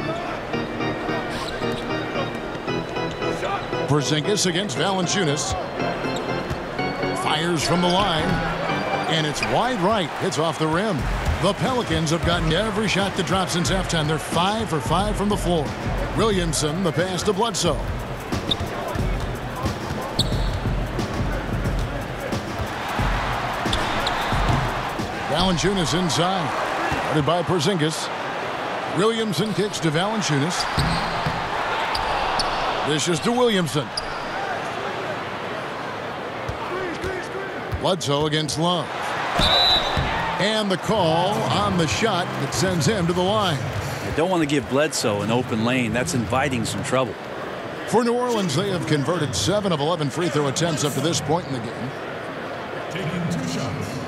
Porzingis against Valanciunas. Fires from the line. And it's wide right. It's off the rim. The Pelicans have gotten every shot to drop since halftime. They're 5 for 5 from the floor. Williamson, the pass to Bledsoe. Valanciunas inside. Guarded by Porzingis. Williamson kicks to Valanciunas. Dishes to Williamson. Bledsoe against Love. And the call on the shot that sends him to the line. You don't want to give Bledsoe an open lane. That's inviting some trouble. For New Orleans, they have converted 7 of 11 free throw attempts up to this point in the game. Taking 2 shots.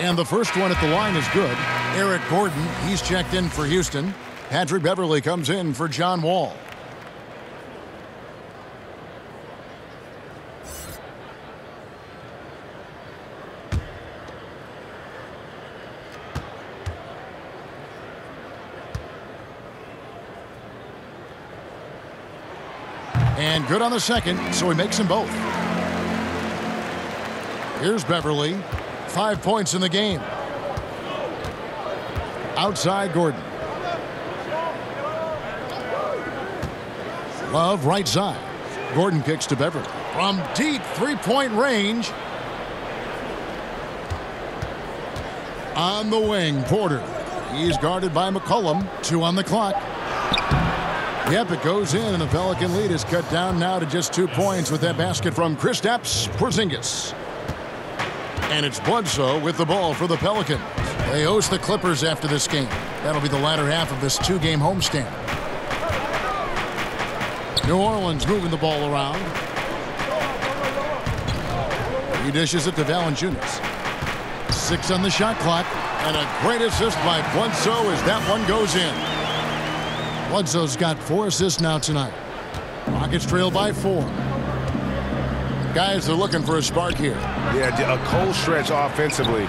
And the first one at the line is good. Eric Gordon, he's checked in for Houston. Patrick Beverley comes in for John Wall. And good on the second, so he makes them both. Here's Beverley. 5 points in the game. Outside Gordon. Love right side. Gordon kicks to Beverley. From deep three-point range. On the wing, Porter. He's guarded by McCollum. 2 on the clock. Yep, it goes in, and the Pelican lead is cut down now to just 2 points with that basket from Kristaps Porzingis. And it's Bledsoe with the ball for the Pelicans. They host the Clippers after this game. That'll be the latter half of this 2-game homestand. New Orleans moving the ball around. He dishes it to Valanciunas. 6 on the shot clock. And a great assist by Bledsoe as that one goes in. Bledsoe's got 4 assists now tonight. Rockets trail by 4. Guys are looking for a spark here. Yeah, a cold stretch offensively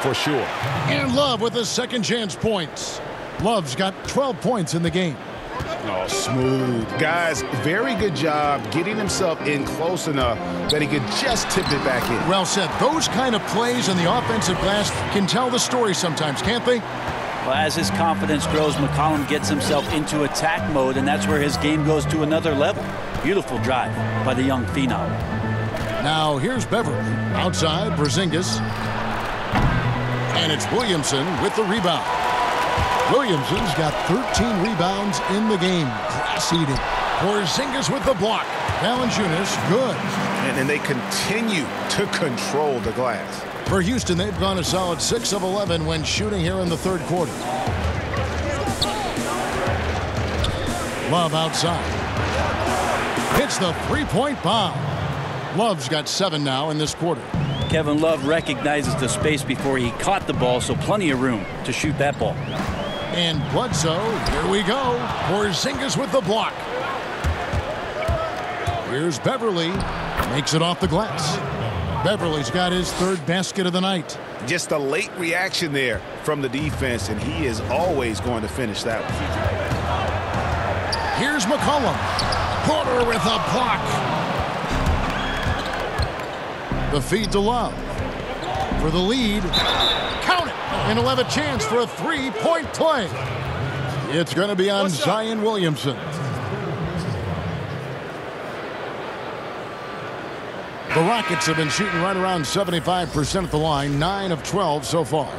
for sure. And Love with his second chance points. Love's got 12 points in the game. Oh, smooth. Guys, very good job getting himself in close enough that he could just tip it back in. Well said. Those kind of plays in the offensive glass can tell the story sometimes, can't they? Well, as his confidence grows, McCollum gets himself into attack mode, and that's where his game goes to another level. Beautiful drive by the young phenom. Now here's Beverley. Outside, Porzingis. And it's Williamson with the rebound. Williamson's got 13 rebounds in the game. Class-eating. Porzingis with the block. Valanciunas, good. And they continue to control the glass. For Houston, they've gone a solid 6 of 11 when shooting here in the third quarter. Love outside. Hits the three-point bomb. Love's got 7 now in this quarter. Kevin Love recognizes the space before he caught the ball, so plenty of room to shoot that ball. And Bledsoe, here we go. Porzingis with the block. Here's Beverley. Makes it off the glass. Beverley's got his 3rd basket of the night. Just a late reaction there from the defense, and he is always going to finish that one. Here's McCollum. Porter with a block. The feed to Love. For the lead. Count it. And he'll have a chance for a 3-point play. It's going to be on Zion Williamson. The Rockets have been shooting right around 75% at the line, 9 of 12 so far.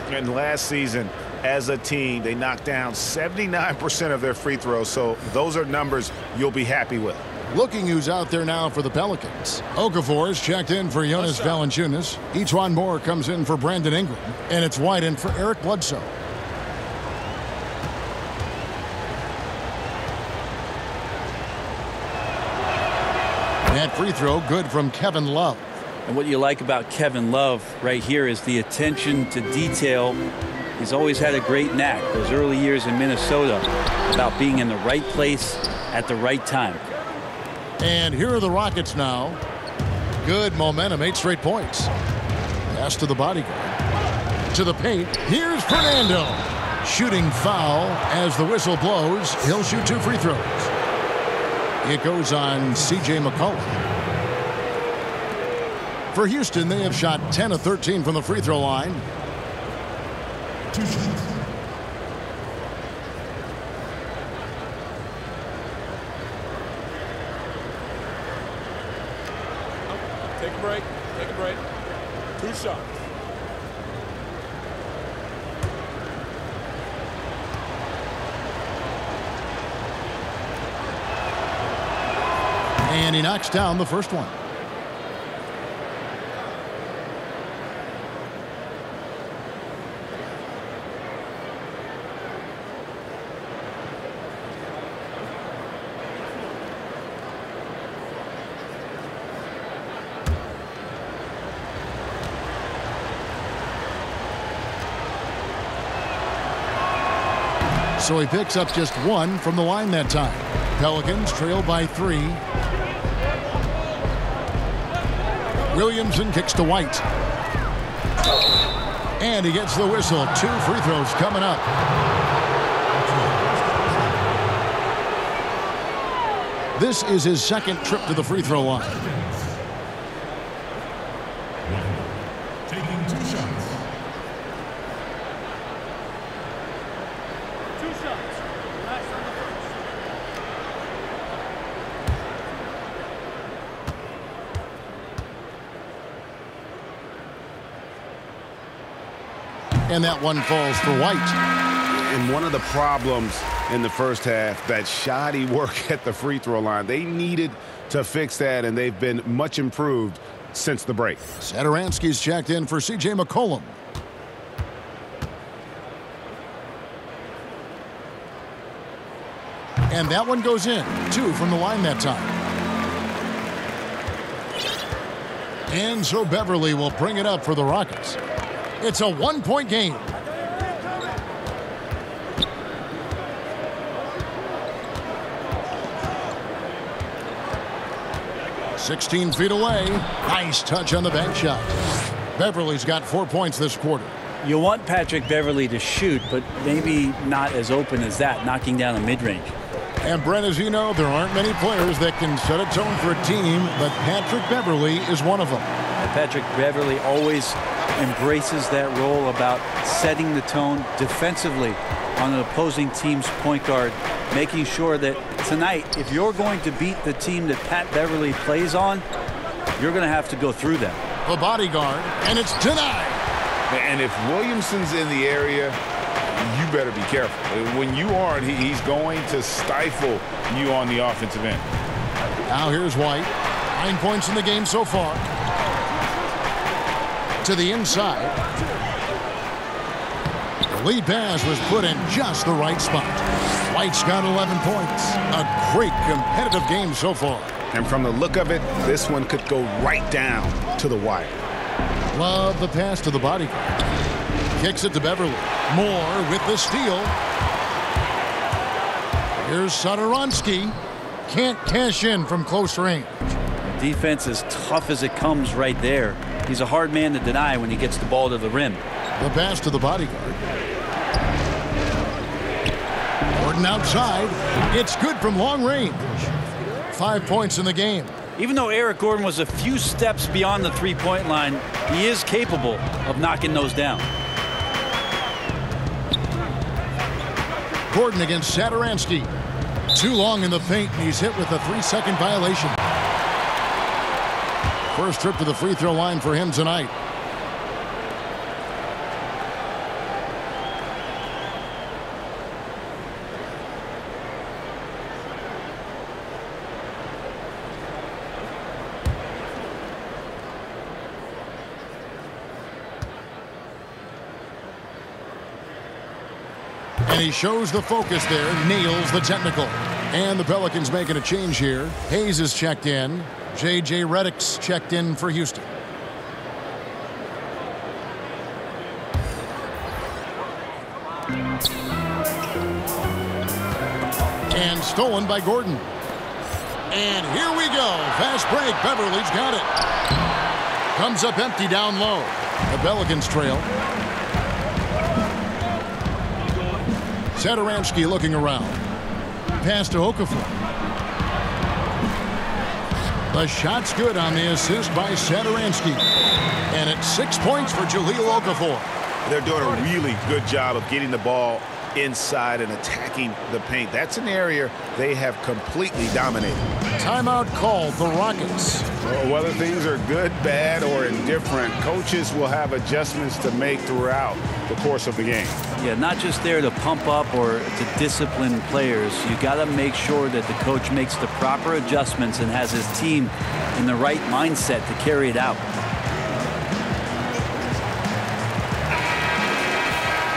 And last season, as a team, they knocked down 79% of their free throws, so those are numbers you'll be happy with. Looking who's out there now for the Pelicans. Okafor is checked in for Jonas Valanciunas. Etuan Moore comes in for Brandon Ingram. And it's White in for Eric Bledsoe. That free throw good from Kevin Love. And what you like about Kevin Love right here is the attention to detail. He's always had a great knack, those early years in Minnesota, about being in the right place at the right time. And here are the Rockets now. Good momentum, 8 straight points. Pass to the bodyguard. To the paint. Here's Fernando. Shooting foul as the whistle blows. He'll shoot 2 free throws. It goes on C.J. McCollum. For Houston, they have shot 10 of 13 from the free throw line. 2 shots. Take a break. Take a break. 2 shots. And he knocks down the first one. So he picks up just 1 from the line that time. Pelicans trail by 3. Williamson kicks to White. And he gets the whistle. 2 free throws coming up. This is his second trip to the free throw line. Taking 2 shots. 2 shots. Last on the first. And that one falls for White. And one of the problems in the first half, that shoddy work at the free throw line. They needed to fix that, and they've been much improved since the break. Satoransky's checked in for C.J. McCollum. And that one goes in. 2 from the line that time. And so Beverly will bring it up for the Rockets. It's a 1-point game. "16 feet away." Nice touch on the bank shot. Beverly's got 4 points this quarter. You want Patrick Beverly to shoot, but maybe not as open as that, knocking down a mid-range. And Brent, as you know, there aren't many players that can set a tone for a team, but Patrick Beverly is one of them. Patrick Beverly always embraces that role about setting the tone defensively on an opposing team's point guard, making sure that tonight, if you're going to beat the team that Pat Beverly plays on, you're going to have to go through them. The bodyguard, and it's denied. And if Williamson's in the area, you better be careful. When you aren't, he's going to stifle you on the offensive end. Now here's White. 9 points in the game so far. To the inside. The lead pass was put in just the right spot. White's got 11 points. A great competitive game so far. And from the look of it, this one could go right down to the wire. Love the pass to the bodyguard. Kicks it to Beverly. Moore with the steal. Here's Satoransky. Can't cash in from close range. Defense as tough as it comes right there. He's a hard man to deny when he gets the ball to the rim. The pass to the bodyguard. Gordon outside. It's good from long range. 5 points in the game. Even though Eric Gordon was a few steps beyond the three-point line, he is capable of knocking those down. Gordon against Satoransky. Too long in the paint, and he's hit with a 3-second violation. First trip to the free throw line for him tonight. And he shows the focus there, nails the technical. And the Pelicans making a change here. Hayes is checked in. J.J. Redick's checked in for Houston. And stolen by Gordon. And here we go. Fast break. Beverly's got it. Comes up empty down low. The Pelicans trail. Satoransky looking around. Pass to Okafor. The shot's good on the assist by Satoransky. And it's 6 points for Jahlil Okafor. They're doing a really good job of getting the ball inside and attacking the paint. That's an area they have completely dominated. Timeout called the Rockets. Well, whether things are good, bad, or indifferent, coaches will have adjustments to make throughout the course of the game. Yeah, not just there to pump up or to discipline players. You got to make sure that the coach makes the proper adjustments and has his team in the right mindset to carry it out.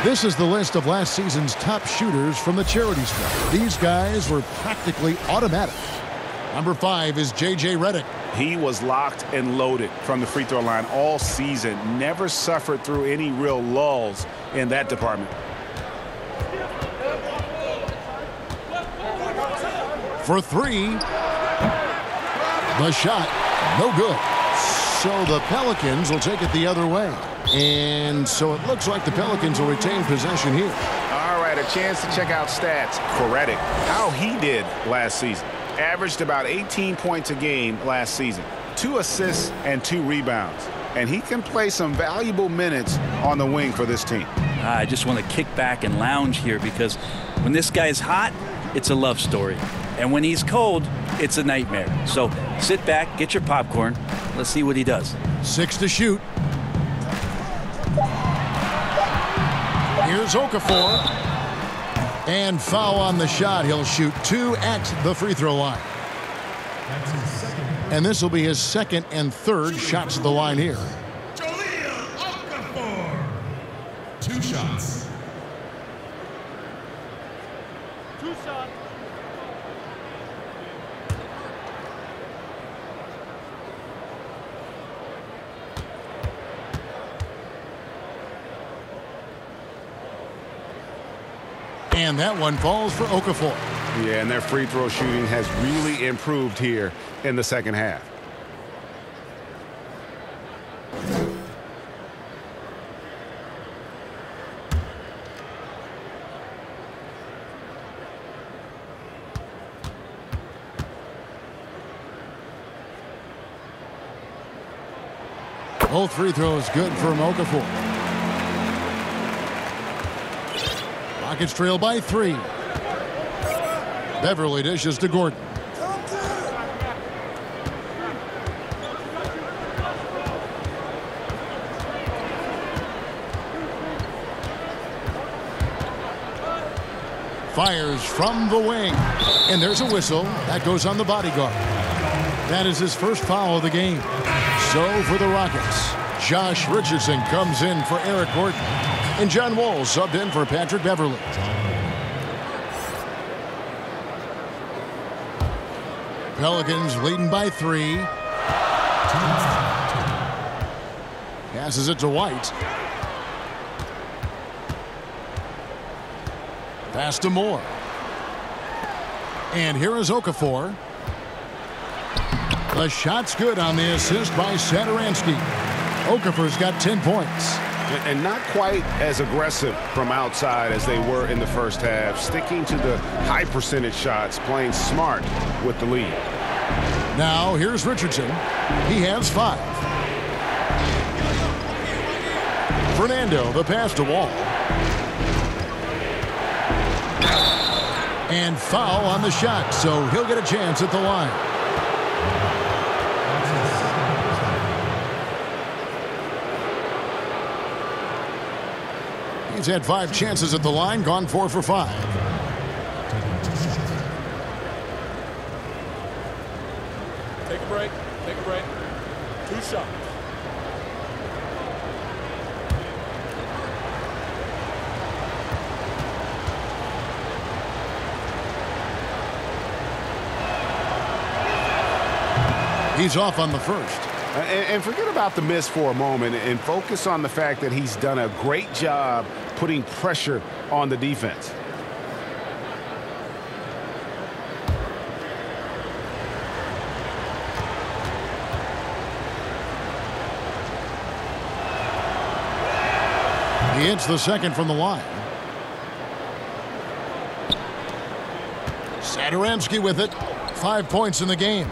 This is the list of last season's top shooters from the charity stripe. These guys were practically automatic. Number 5 is J.J. Redick. He was locked and loaded from the free throw line all season. Never suffered through any real lulls in that department. For 3. The shot, no good. So the Pelicans will take it the other way. And so it looks like the Pelicans will retain possession here. All right, a chance to check out stats for Redick. How he did last season. Averaged about 18 points a game last season. 2 assists and 2 rebounds. And he can play some valuable minutes on the wing for this team. I just want to kick back and lounge here because when this guy's hot, it's a love story. And when he's cold, it's a nightmare. So sit back, get your popcorn. Let's see what he does. 6 to shoot. Here's Okafor. And foul on the shot. He'll shoot 2 at the free throw line. And this will be his 2nd and 3rd shots at the line here. Jahlil Okafor. 2 shots. 2 shots. And that one falls for Okafor. Yeah, and their free throw shooting has really improved here in the second half. Both free throws good from Okafor. Rockets trail by 3. Beverly dishes to Gordon. Fires from the wing. And there's a whistle. That goes on the bodyguard. That is his first foul of the game. So for the Rockets, Josh Richardson comes in for Eric Gordon. And John Wall subbed in for Patrick Beverly. Pelicans leading by 3. Passes it to White. Pass to Moore. And here is Okafor. The shot's good on the assist by Satoransky. Okafor's got 10 points. And not quite as aggressive from outside as they were in the first half. Sticking to the high percentage shots, playing smart with the lead. Now here's Richardson. He has 5. Fernando, the pass to Wall. And foul on the shot, so he'll get a chance at the line. He's had 5 chances at the line, gone 4 for 5. Take a break. Take a break. 2 shots. He's off on the first. And forget about the miss for a moment and focus on the fact that he's done a great job putting pressure on the defense. He hits the second from the line. Satoransky with it. 5 points in the game.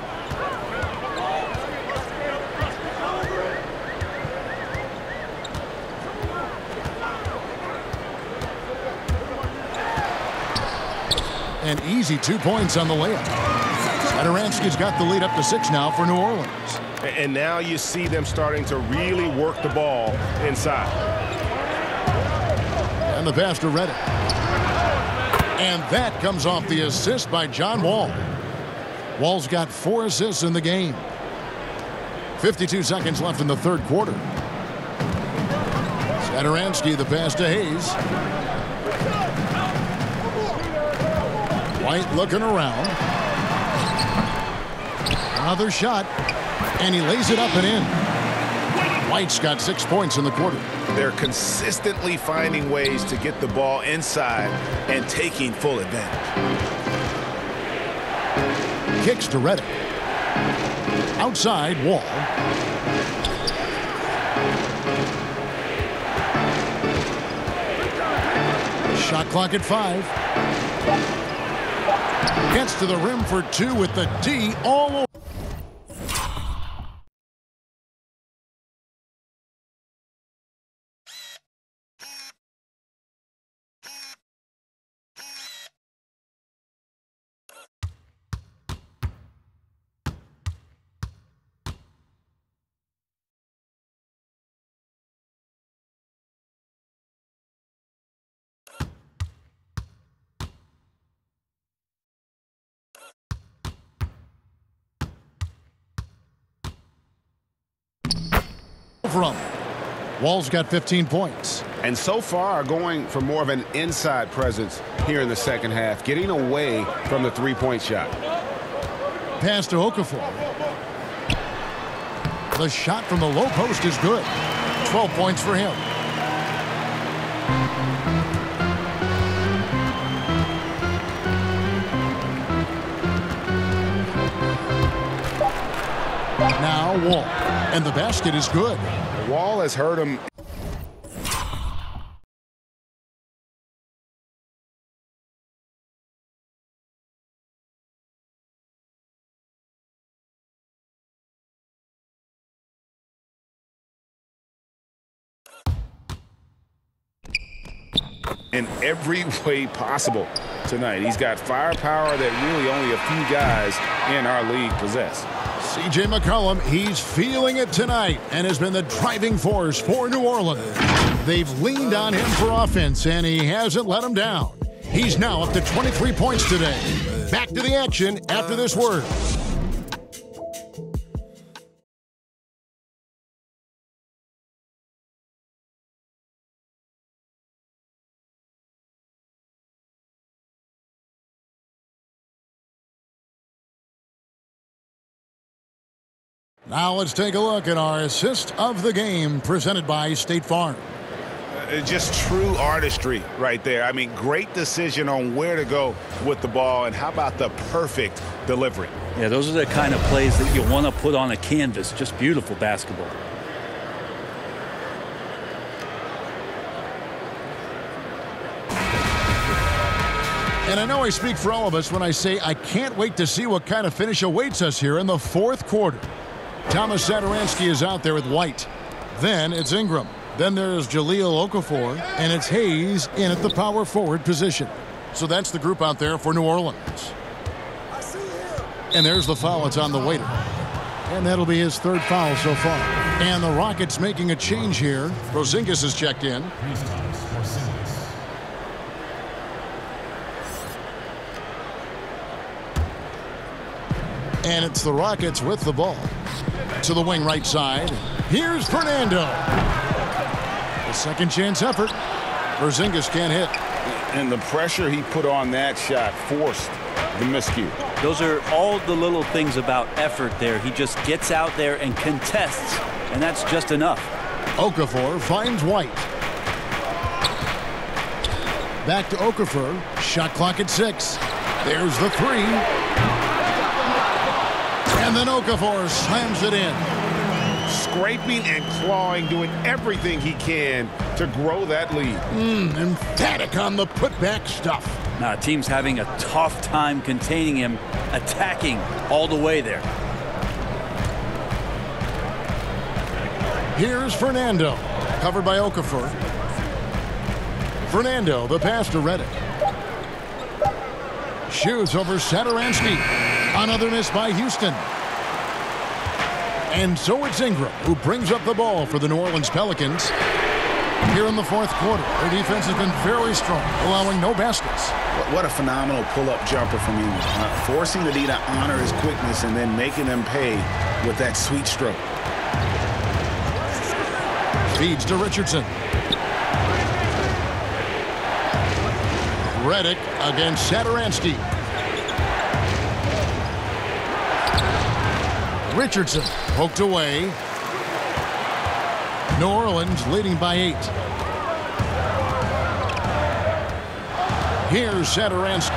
An easy 2 points on the layup. Satoransky's got the lead up to 6 now for New Orleans. And now you see them starting to really work the ball inside. And the pass to Reddick. And that comes off the assist by John Wall. Wall's got 4 assists in the game. 52 seconds left in the third quarter. Satoransky, the pass to Hayes. White looking around. Another shot. And he lays it up and in. White's got 6 points in the quarter. They're consistently finding ways to get the ball inside and taking full advantage. Kicks to Reddick. Outside, Wall. Shot clock at 5. Gets to the rim for 2 with the D all over. From Wall's got 15 points. And so far going for more of an inside presence here in the second half, getting away from the three-point shot. Pass to Okafor. The shot from the low post is good. 12 points for him. Now Wall. And the basket is good. Wall has hurt him. In every way possible tonight. He's got firepower that really only a few guys in our league possess. C.J. McCollum, he's feeling it tonight and has been the driving force for New Orleans. They've leaned on him for offense, and he hasn't let them down. He's now up to 23 points today. Back to the action after this word. Now let's take a look at our assist of the game presented by State Farm. Just true artistry right there. I mean, great decision on where to go with the ball, and how about the perfect delivery? Yeah, those are the kind of plays that you want to put on a canvas. Just beautiful basketball. And I know I speak for all of us when I say I can't wait to see what kind of finish awaits us here in the fourth quarter. Thomas Satoransky is out there with White. Then it's Ingram. Then there's Jahlil Okafor, and it's Hayes in at the power forward position. So that's the group out there for New Orleans. And there's the foul. It's on the waiter. And that'll be his third foul so far. And the Rockets making a change here. Porzingis has checked in. And it's the Rockets with the ball. To the wing right side. Here's Fernando. A second chance effort. Porzingis can't hit. And the pressure he put on that shot forced the miscue. Those are all the little things about effort there. He just gets out there and contests, and that's just enough. Okafor finds White. Back to Okafor. Shot clock at 6. There's the 3. And then Okafor slams it in. scraping and clawing, doing everything he can to grow that lead. Emphatic on the putback stuff. Now, team's having a tough time containing him, attacking all the way there. Here's Fernando, covered by Okafor. Fernando, the pass to Redick. Shoots over Satoransky. Another miss by Houston. And so it's Ingram who brings up the ball for the New Orleans Pelicans. Here in the fourth quarter, their defense has been very strong, allowing no baskets. What a phenomenal pull-up jumper from Ingram. Forcing the D to honor his quickness and then making them pay with that sweet stroke. Feeds to Richardson. Redick against Satoransky. Richardson poked away. New Orleans leading by 8. Here's Satoransky,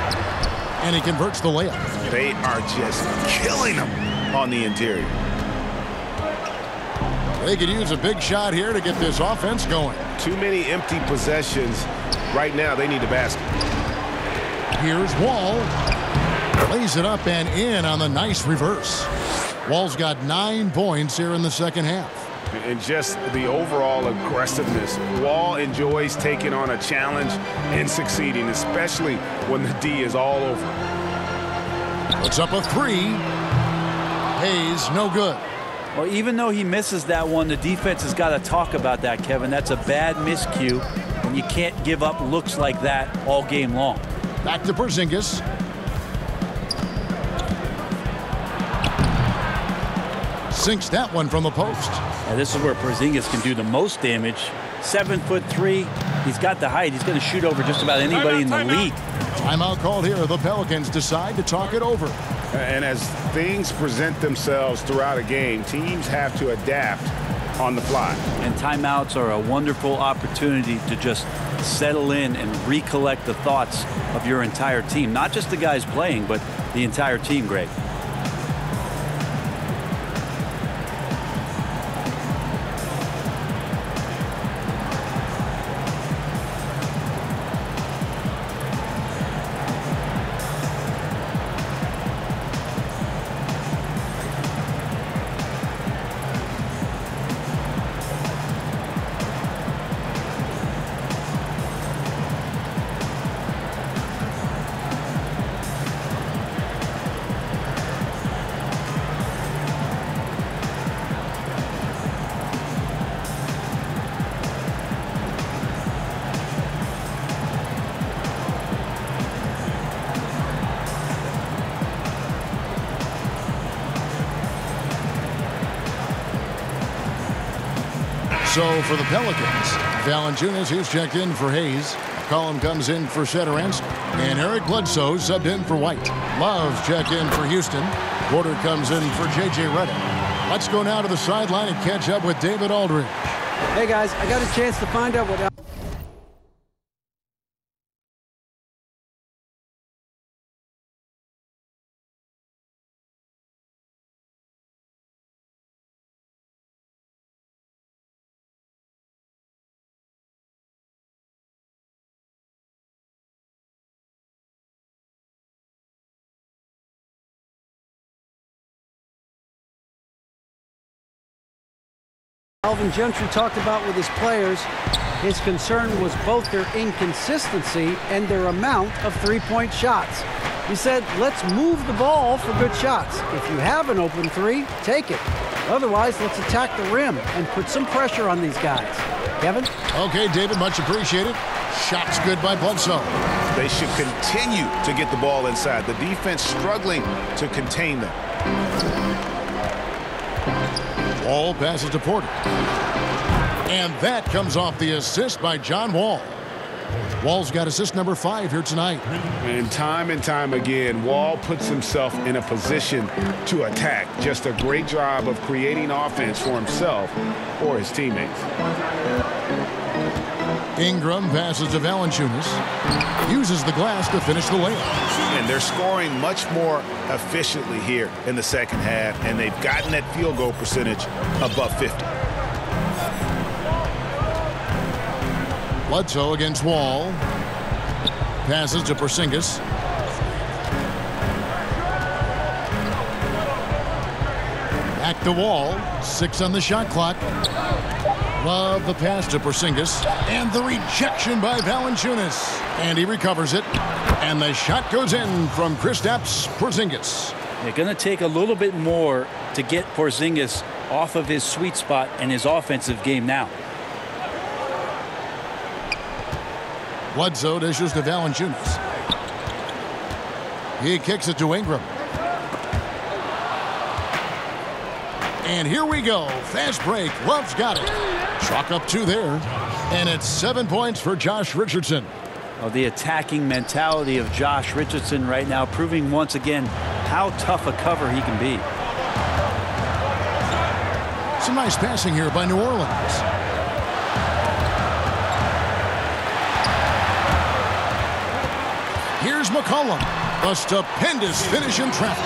and he converts the layup. They are just killing them on the interior. They could use a big shot here to get this offense going. Too many empty possessions. Right now, they need a basket. Here's Wall. Lays it up and in on the nice reverse. Wall's got 9 points here in the second half. And just the overall aggressiveness. Wall enjoys taking on a challenge and succeeding, especially when the D is all over. Puts up a 3. Hayes, no good. Well, even though he misses that one, the defense has got to talk about that, Kevin. That's a bad miscue, and you can't give up looks like that all game long. Back to Porzingis. Sinks that one from the post. Now, this is where Porzingis can do the most damage. 7'3". He's got the height. He's going to shoot over just about anybody in the league. Timeout called here. The Pelicans decide to talk it over. And as things present themselves throughout a game, teams have to adapt on the fly. And timeouts are a wonderful opportunity to just settle in and recollect the thoughts of your entire team. Not just the guys playing, but the entire team, Greg. So for the Pelicans, Valanciunas, who's checked in for Hayes. Collin comes in for Satoransky. And Eric Bledsoe subbed in for White. Love's checked in for Houston. Porter comes in for J.J. Redick. Let's go now to the sideline and catch up with David Aldridge. Hey, guys, I got a chance to find out what... Alvin Gentry talked about with his players. His concern was both their inconsistency and their amount of three-point shots. He said, let's move the ball for good shots. If you have an open three, take it. Otherwise, let's attack the rim and put some pressure on these guys. Kevin? Okay, David, much appreciated. Shots good by Bledsoe. They should continue to get the ball inside. The defense struggling to contain them. Wall passes to Porter. And that comes off the assist by John Wall. Wall's got assist number 5 here tonight. And time again, Wall puts himself in a position to attack. Just a great job of creating offense for himself or his teammates. Ingram passes to Valanciunas. Uses the glass to finish the layup. And they're scoring much more efficiently here in the second half, and they've gotten that field goal percentage above 50. Bledsoe against Wall. Passes to Porzingis. Back to Wall. 6 on the shot clock. Love the pass to Porzingis. And the rejection by Valanciunas. And he recovers it. And the shot goes in from Kristaps Porzingis. They're going to take a little bit more to get Porzingis off of his sweet spot and his offensive game now. Bledsoe dishes to Valanciunas. He kicks it to Ingram. And here we go. Fast break. Love's got it. Chalk up 2 there. And it's 7 points for Josh Richardson. Oh, the attacking mentality of Josh Richardson right now, proving once again how tough a cover he can be. Some nice passing here by New Orleans. Here's McCollum. A stupendous finish in traffic.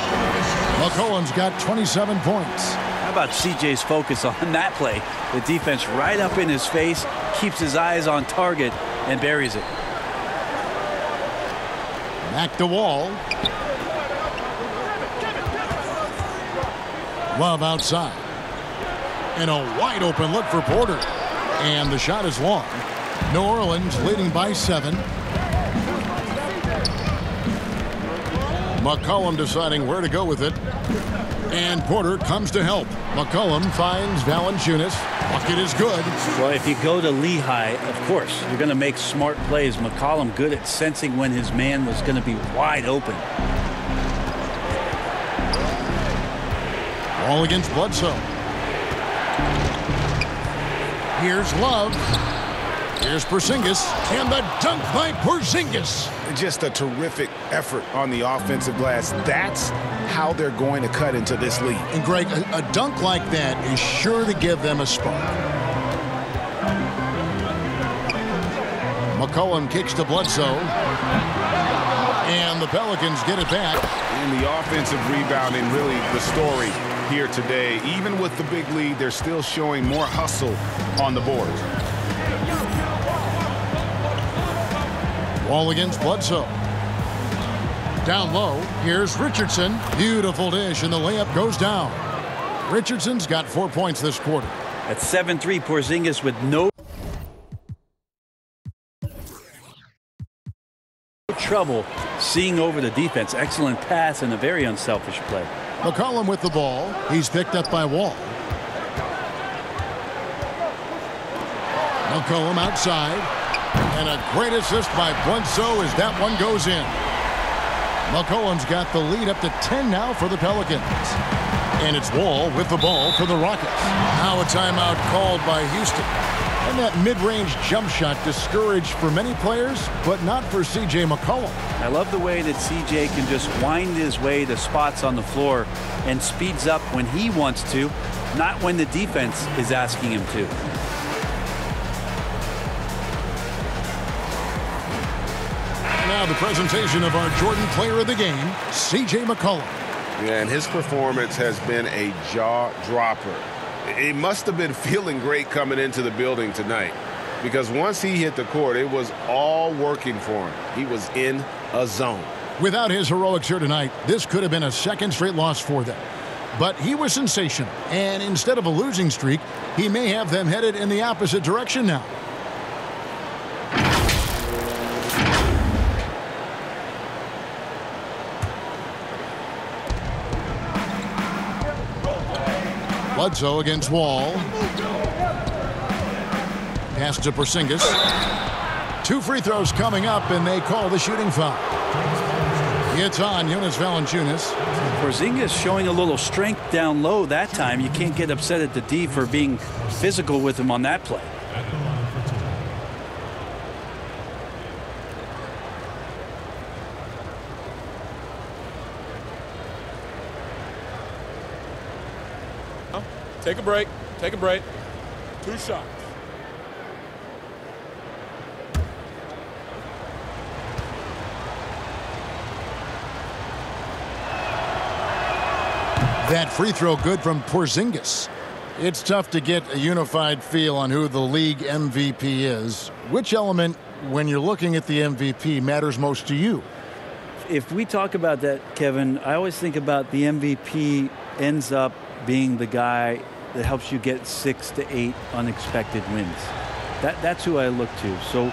McCollum's got 27 points. How about CJ's focus on that play? The defense right up in his face, keeps his eyes on target, and buries it. Back to Wall. Love outside. And a wide open look for Porter. And the shot is long. New Orleans leading by 7. McCollum deciding where to go with it. And Porter comes to help. McCollum finds Valanciunas. Bucket is good. Well, if you go to Lehigh, of course, you're going to make smart plays. McCollum good at sensing when his man was going to be wide open. Ball against Bledsoe. Here's Love. Here's Porzingis. And the dunk by Porzingis. Just a terrific effort on the offensive glass. That's how they're going to cut into this lead. And Greg, a dunk like that is sure to give them a spark. McCollum kicks to Bledsoe. And the Pelicans get it back. And the offensive rebounding, really the story here today. Even with the big lead, they're still showing more hustle on the board. Ball against Bledsoe. Down low, here's Richardson. Beautiful dish, and the layup goes down. Richardson's got 4 points this quarter. At 7-3, Porzingis with no trouble seeing over the defense. Excellent pass and a very unselfish play. McCollum with the ball. He's picked up by Wall. McCollum outside. And a great assist by Bledsoe as that one goes in. McCollum's got the lead up to 10 now for the Pelicans. And it's Wall with the ball for the Rockets. Now a timeout called by Houston. And that mid-range jump shot discouraged for many players, but not for C.J. McCollum. I love the way that C.J. can just wind his way to spots on the floor and speeds up when he wants to, not when the defense is asking him to. Now the presentation of our Jordan Player of the Game, C.J. McCollum. Yeah, and his performance has been a jaw-dropper. He must have been feeling great coming into the building tonight, because once he hit the court, it was all working for him. He was in a zone. Without his heroics here tonight, this could have been a second straight loss for them. But he was sensational, and instead of a losing streak, he may have them headed in the opposite direction now. Bledsoe against Wall. Pass to Porzingis. 2 free throws coming up, and they call the shooting foul. It's on Jonas Valanciunas. Porzingis showing a little strength down low that time. You can't get upset at the D for being physical with him on that play. Take a break. Take a break. 2 shots. That free throw good from Porzingis. It's tough to get a unified feel on who the league MVP is. Which element, when you're looking at the MVP, matters most to you? If we talk about that, Kevin, I always think about the MVP ends up being the guy that helps you get 6 to 8 unexpected wins. That's who I look to. So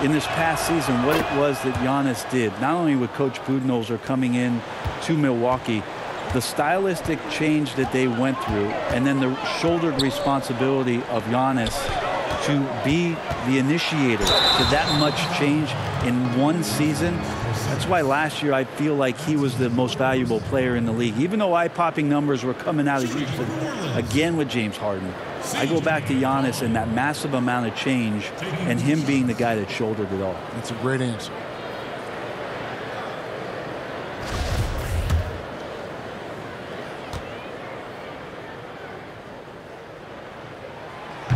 in this past season, what it was that Giannis did, not only with Coach Budenholzer coming in to Milwaukee, the stylistic change that they went through, and then the shouldered responsibility of Giannis to be the initiator to that much change in one season. That's why last year I feel like he was the most valuable player in the league. Even though eye-popping numbers were coming out of Houston, again with James Harden, I go back to Giannis and that massive amount of change and him being the guy that shouldered it all. That's a great answer.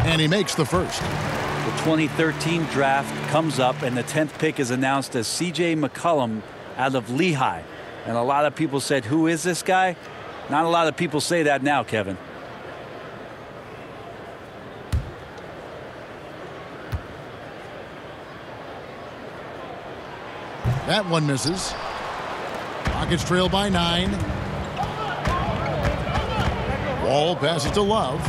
And he makes the first. The 2013 draft comes up, and the 10th pick is announced as C.J. McCollum out of Lehigh. And a lot of people said, who is this guy? Not a lot of people say that now, Kevin. That one misses. Rockets trail by 9. Wall passes to Love.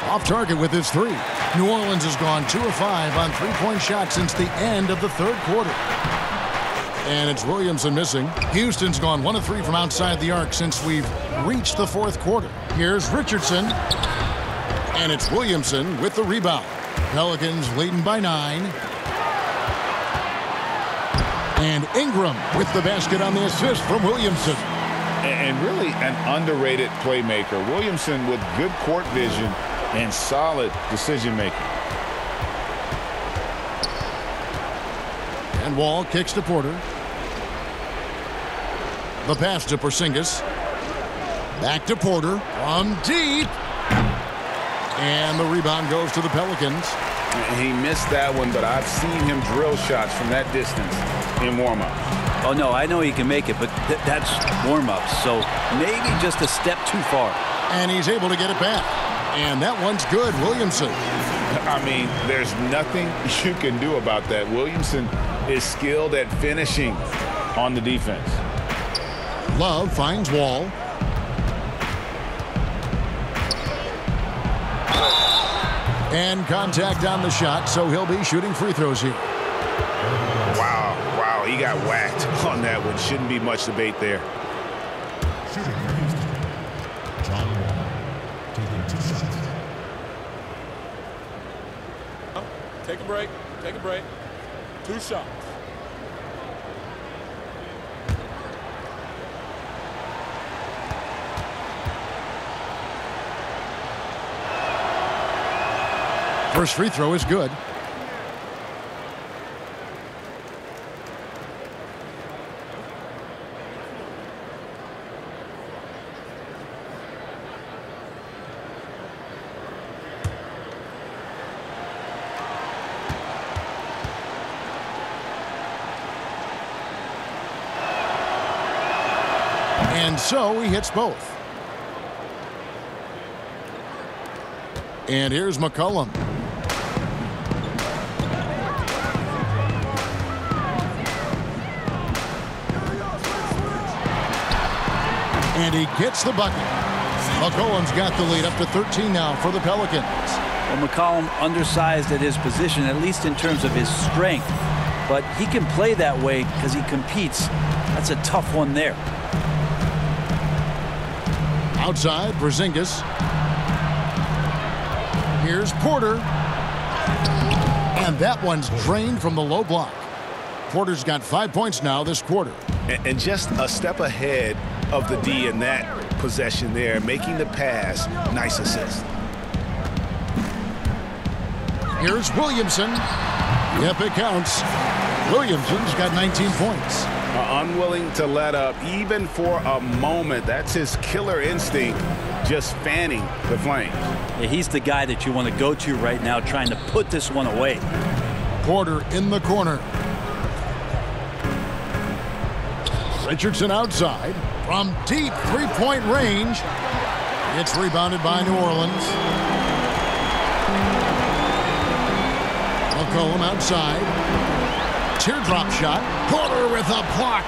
Off target with his 3. New Orleans has gone 2 of 5 on three-point shots since the end of the third quarter. And it's Williamson missing. Houston's gone 1 of 3 from outside the arc since we've reached the fourth quarter. Here's Richardson. And it's Williamson with the rebound. Pelicans leading by 9. And Ingram with the basket on the assist from Williamson. And really an underrated playmaker. Williamson with good court vision and solid decision-making. And Wall kicks to Porter. The pass to Porzingis. Back to Porter from deep. And the rebound goes to the Pelicans. He missed that one, but I've seen him drill shots from that distance in warm-ups. Oh, no, I know he can make it, but that's warm-ups, so maybe just a step too far. And he's able to get it back. And that one's good, Williamson. I mean, there's nothing you can do about that. Williamson is skilled at finishing on the defense. Love finds Wall. And contact on the shot, so he'll be shooting free throws here. Wow, he got whacked on that one. Shouldn't be much debate there. Shooting for Houston, John Wall, taking 2 shots. Take a break. Take a break. 2 shots. First free throw is good. And so he hits both. And here's McCollum. And he gets the bucket. McCollum's got the lead up to 13 now for the Pelicans. Well, McCollum undersized at his position, at least in terms of his strength. But he can play that way because he competes. That's a tough one there. Outside, Porzingis. Here's Porter. And that one's drained from the low block. Porter's got 5 points now this quarter. And just a step ahead of the D in that possession there, making the pass. Nice assist. Here's Williamson. Yep, it counts. Williamson's got 19 points. Unwilling to let up even for a moment. That's his killer instinct, just fanning the flames. Yeah, he's the guy that you want to go to right now, trying to put this one away. Porter in the corner. Richardson outside. From deep three-point range, it's rebounded by New Orleans. McCollum outside. Teardrop shot. Porter with a block.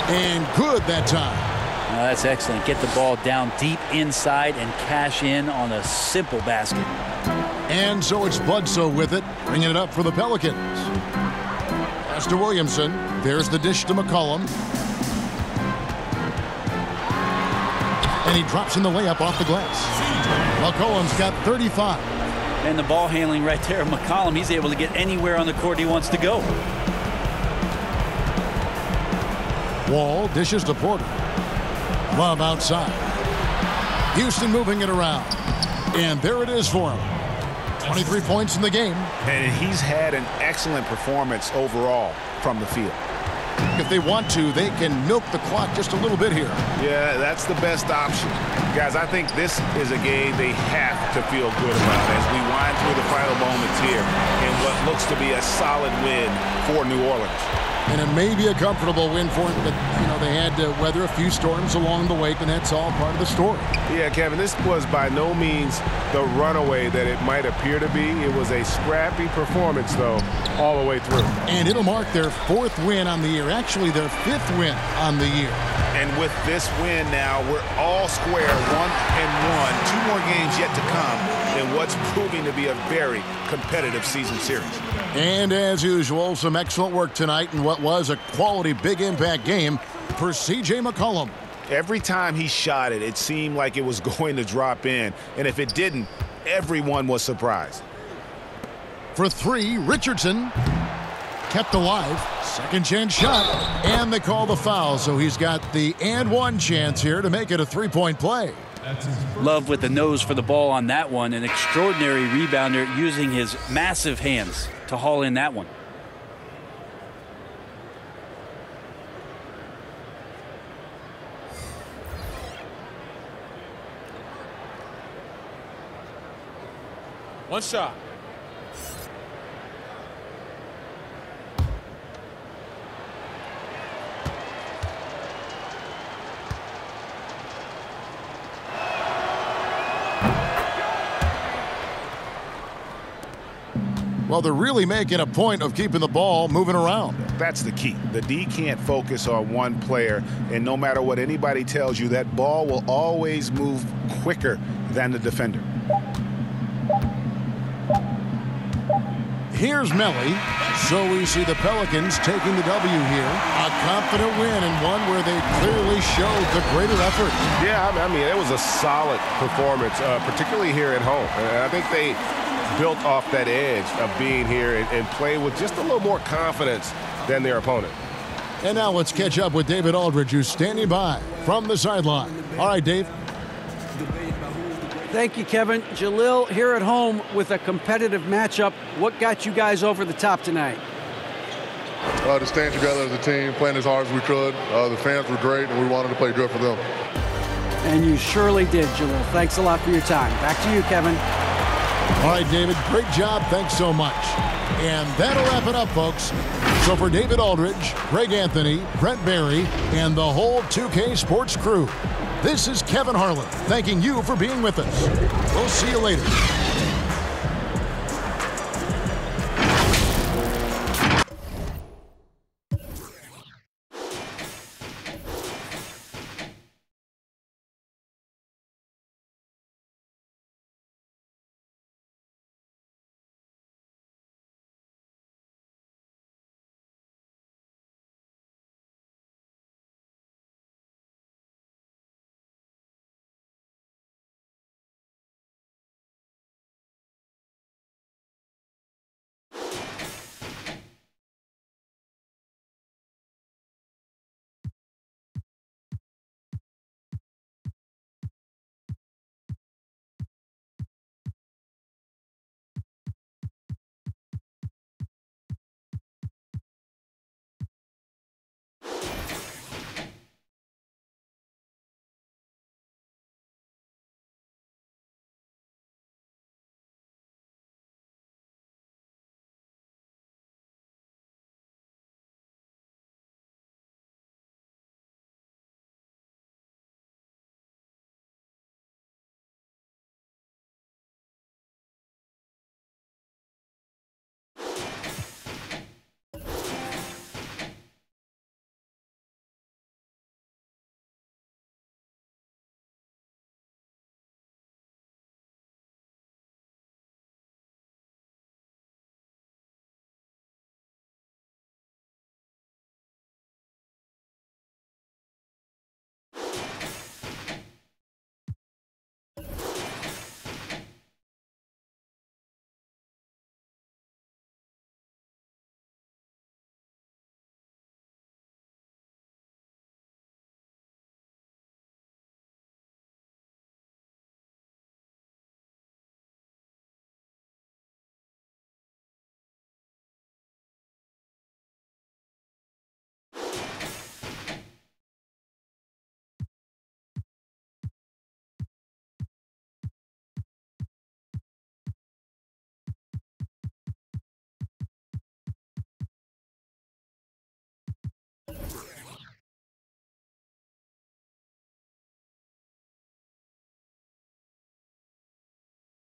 And good that time. That's excellent. Get the ball down deep inside and cash in on a simple basket. And so it's Bledsoe with it, bringing it up for the Pelicans. Pass to Williamson. There's the dish to McCollum. And he drops in the layup off the glass. McCollum's got 35. And the ball handling right there of McCollum. He's able to get anywhere on the court he wants to go. Wall dishes to Porter. Love outside. Houston moving it around. And there it is for him. 23 points in the game. And he's had an excellent performance overall from the field. If they want to, they can milk the clock just a little bit here. Yeah, that's the best option. Guys, I think this is a game they have to feel good about as we wind through the final moments here in what looks to be a solid win for New Orleans. And it may be a comfortable win for them, but, you know, they had to weather a few storms along the way, and that's all part of the story. Yeah, Kevin, this was by no means the runaway that it might appear to be. It was a scrappy performance, though, all the way through. And it'll mark their 4th win on the year, actually their 5th win on the year. And with this win now, we're all square, 1-1. 2 more games yet to come in what's proving to be a very competitive season series. And as usual, some excellent work tonight in what was a quality big impact game for C.J. McCollum. Every time he shot it, it seemed like it was going to drop in. And if it didn't, everyone was surprised. For 3, Richardson kept alive. Second chance shot. And they call the foul, so he's got the and one chance here to make it a 3-point play. Love with the nose for the ball on that one. An extraordinary rebounder using his massive hands to haul in that one. One shot. Well, they're really making a point of keeping the ball moving around. That's the key. The D can't focus on one player, and no matter what anybody tells you, that ball will always move quicker than the defender. Here's Melly. So we see the Pelicans taking the W here. A confident win and one where they clearly showed the greater effort. Yeah, I mean, it was a solid performance, particularly here at home. And I think they built off that edge of being here and play with just a little more confidence than their opponent. And now let's catch up with David Aldridge, who's standing by from the sideline. All right, Dave. Thank you, Kevin. Jalil here at home with a competitive matchup. What got you guys over the top tonight? To stand together as a team, playing as hard as we could. The fans were great, and we wanted to play good for them. And you surely did, Jalil. Thanks a lot for your time. Back to you, Kevin. All right, David, great job. Thanks so much. And that'll wrap it up, folks. So for David Aldridge, Greg Anthony, Brent Barry, and the whole 2K Sports crew, this is Kevin Harlan thanking you for being with us. We'll see you later.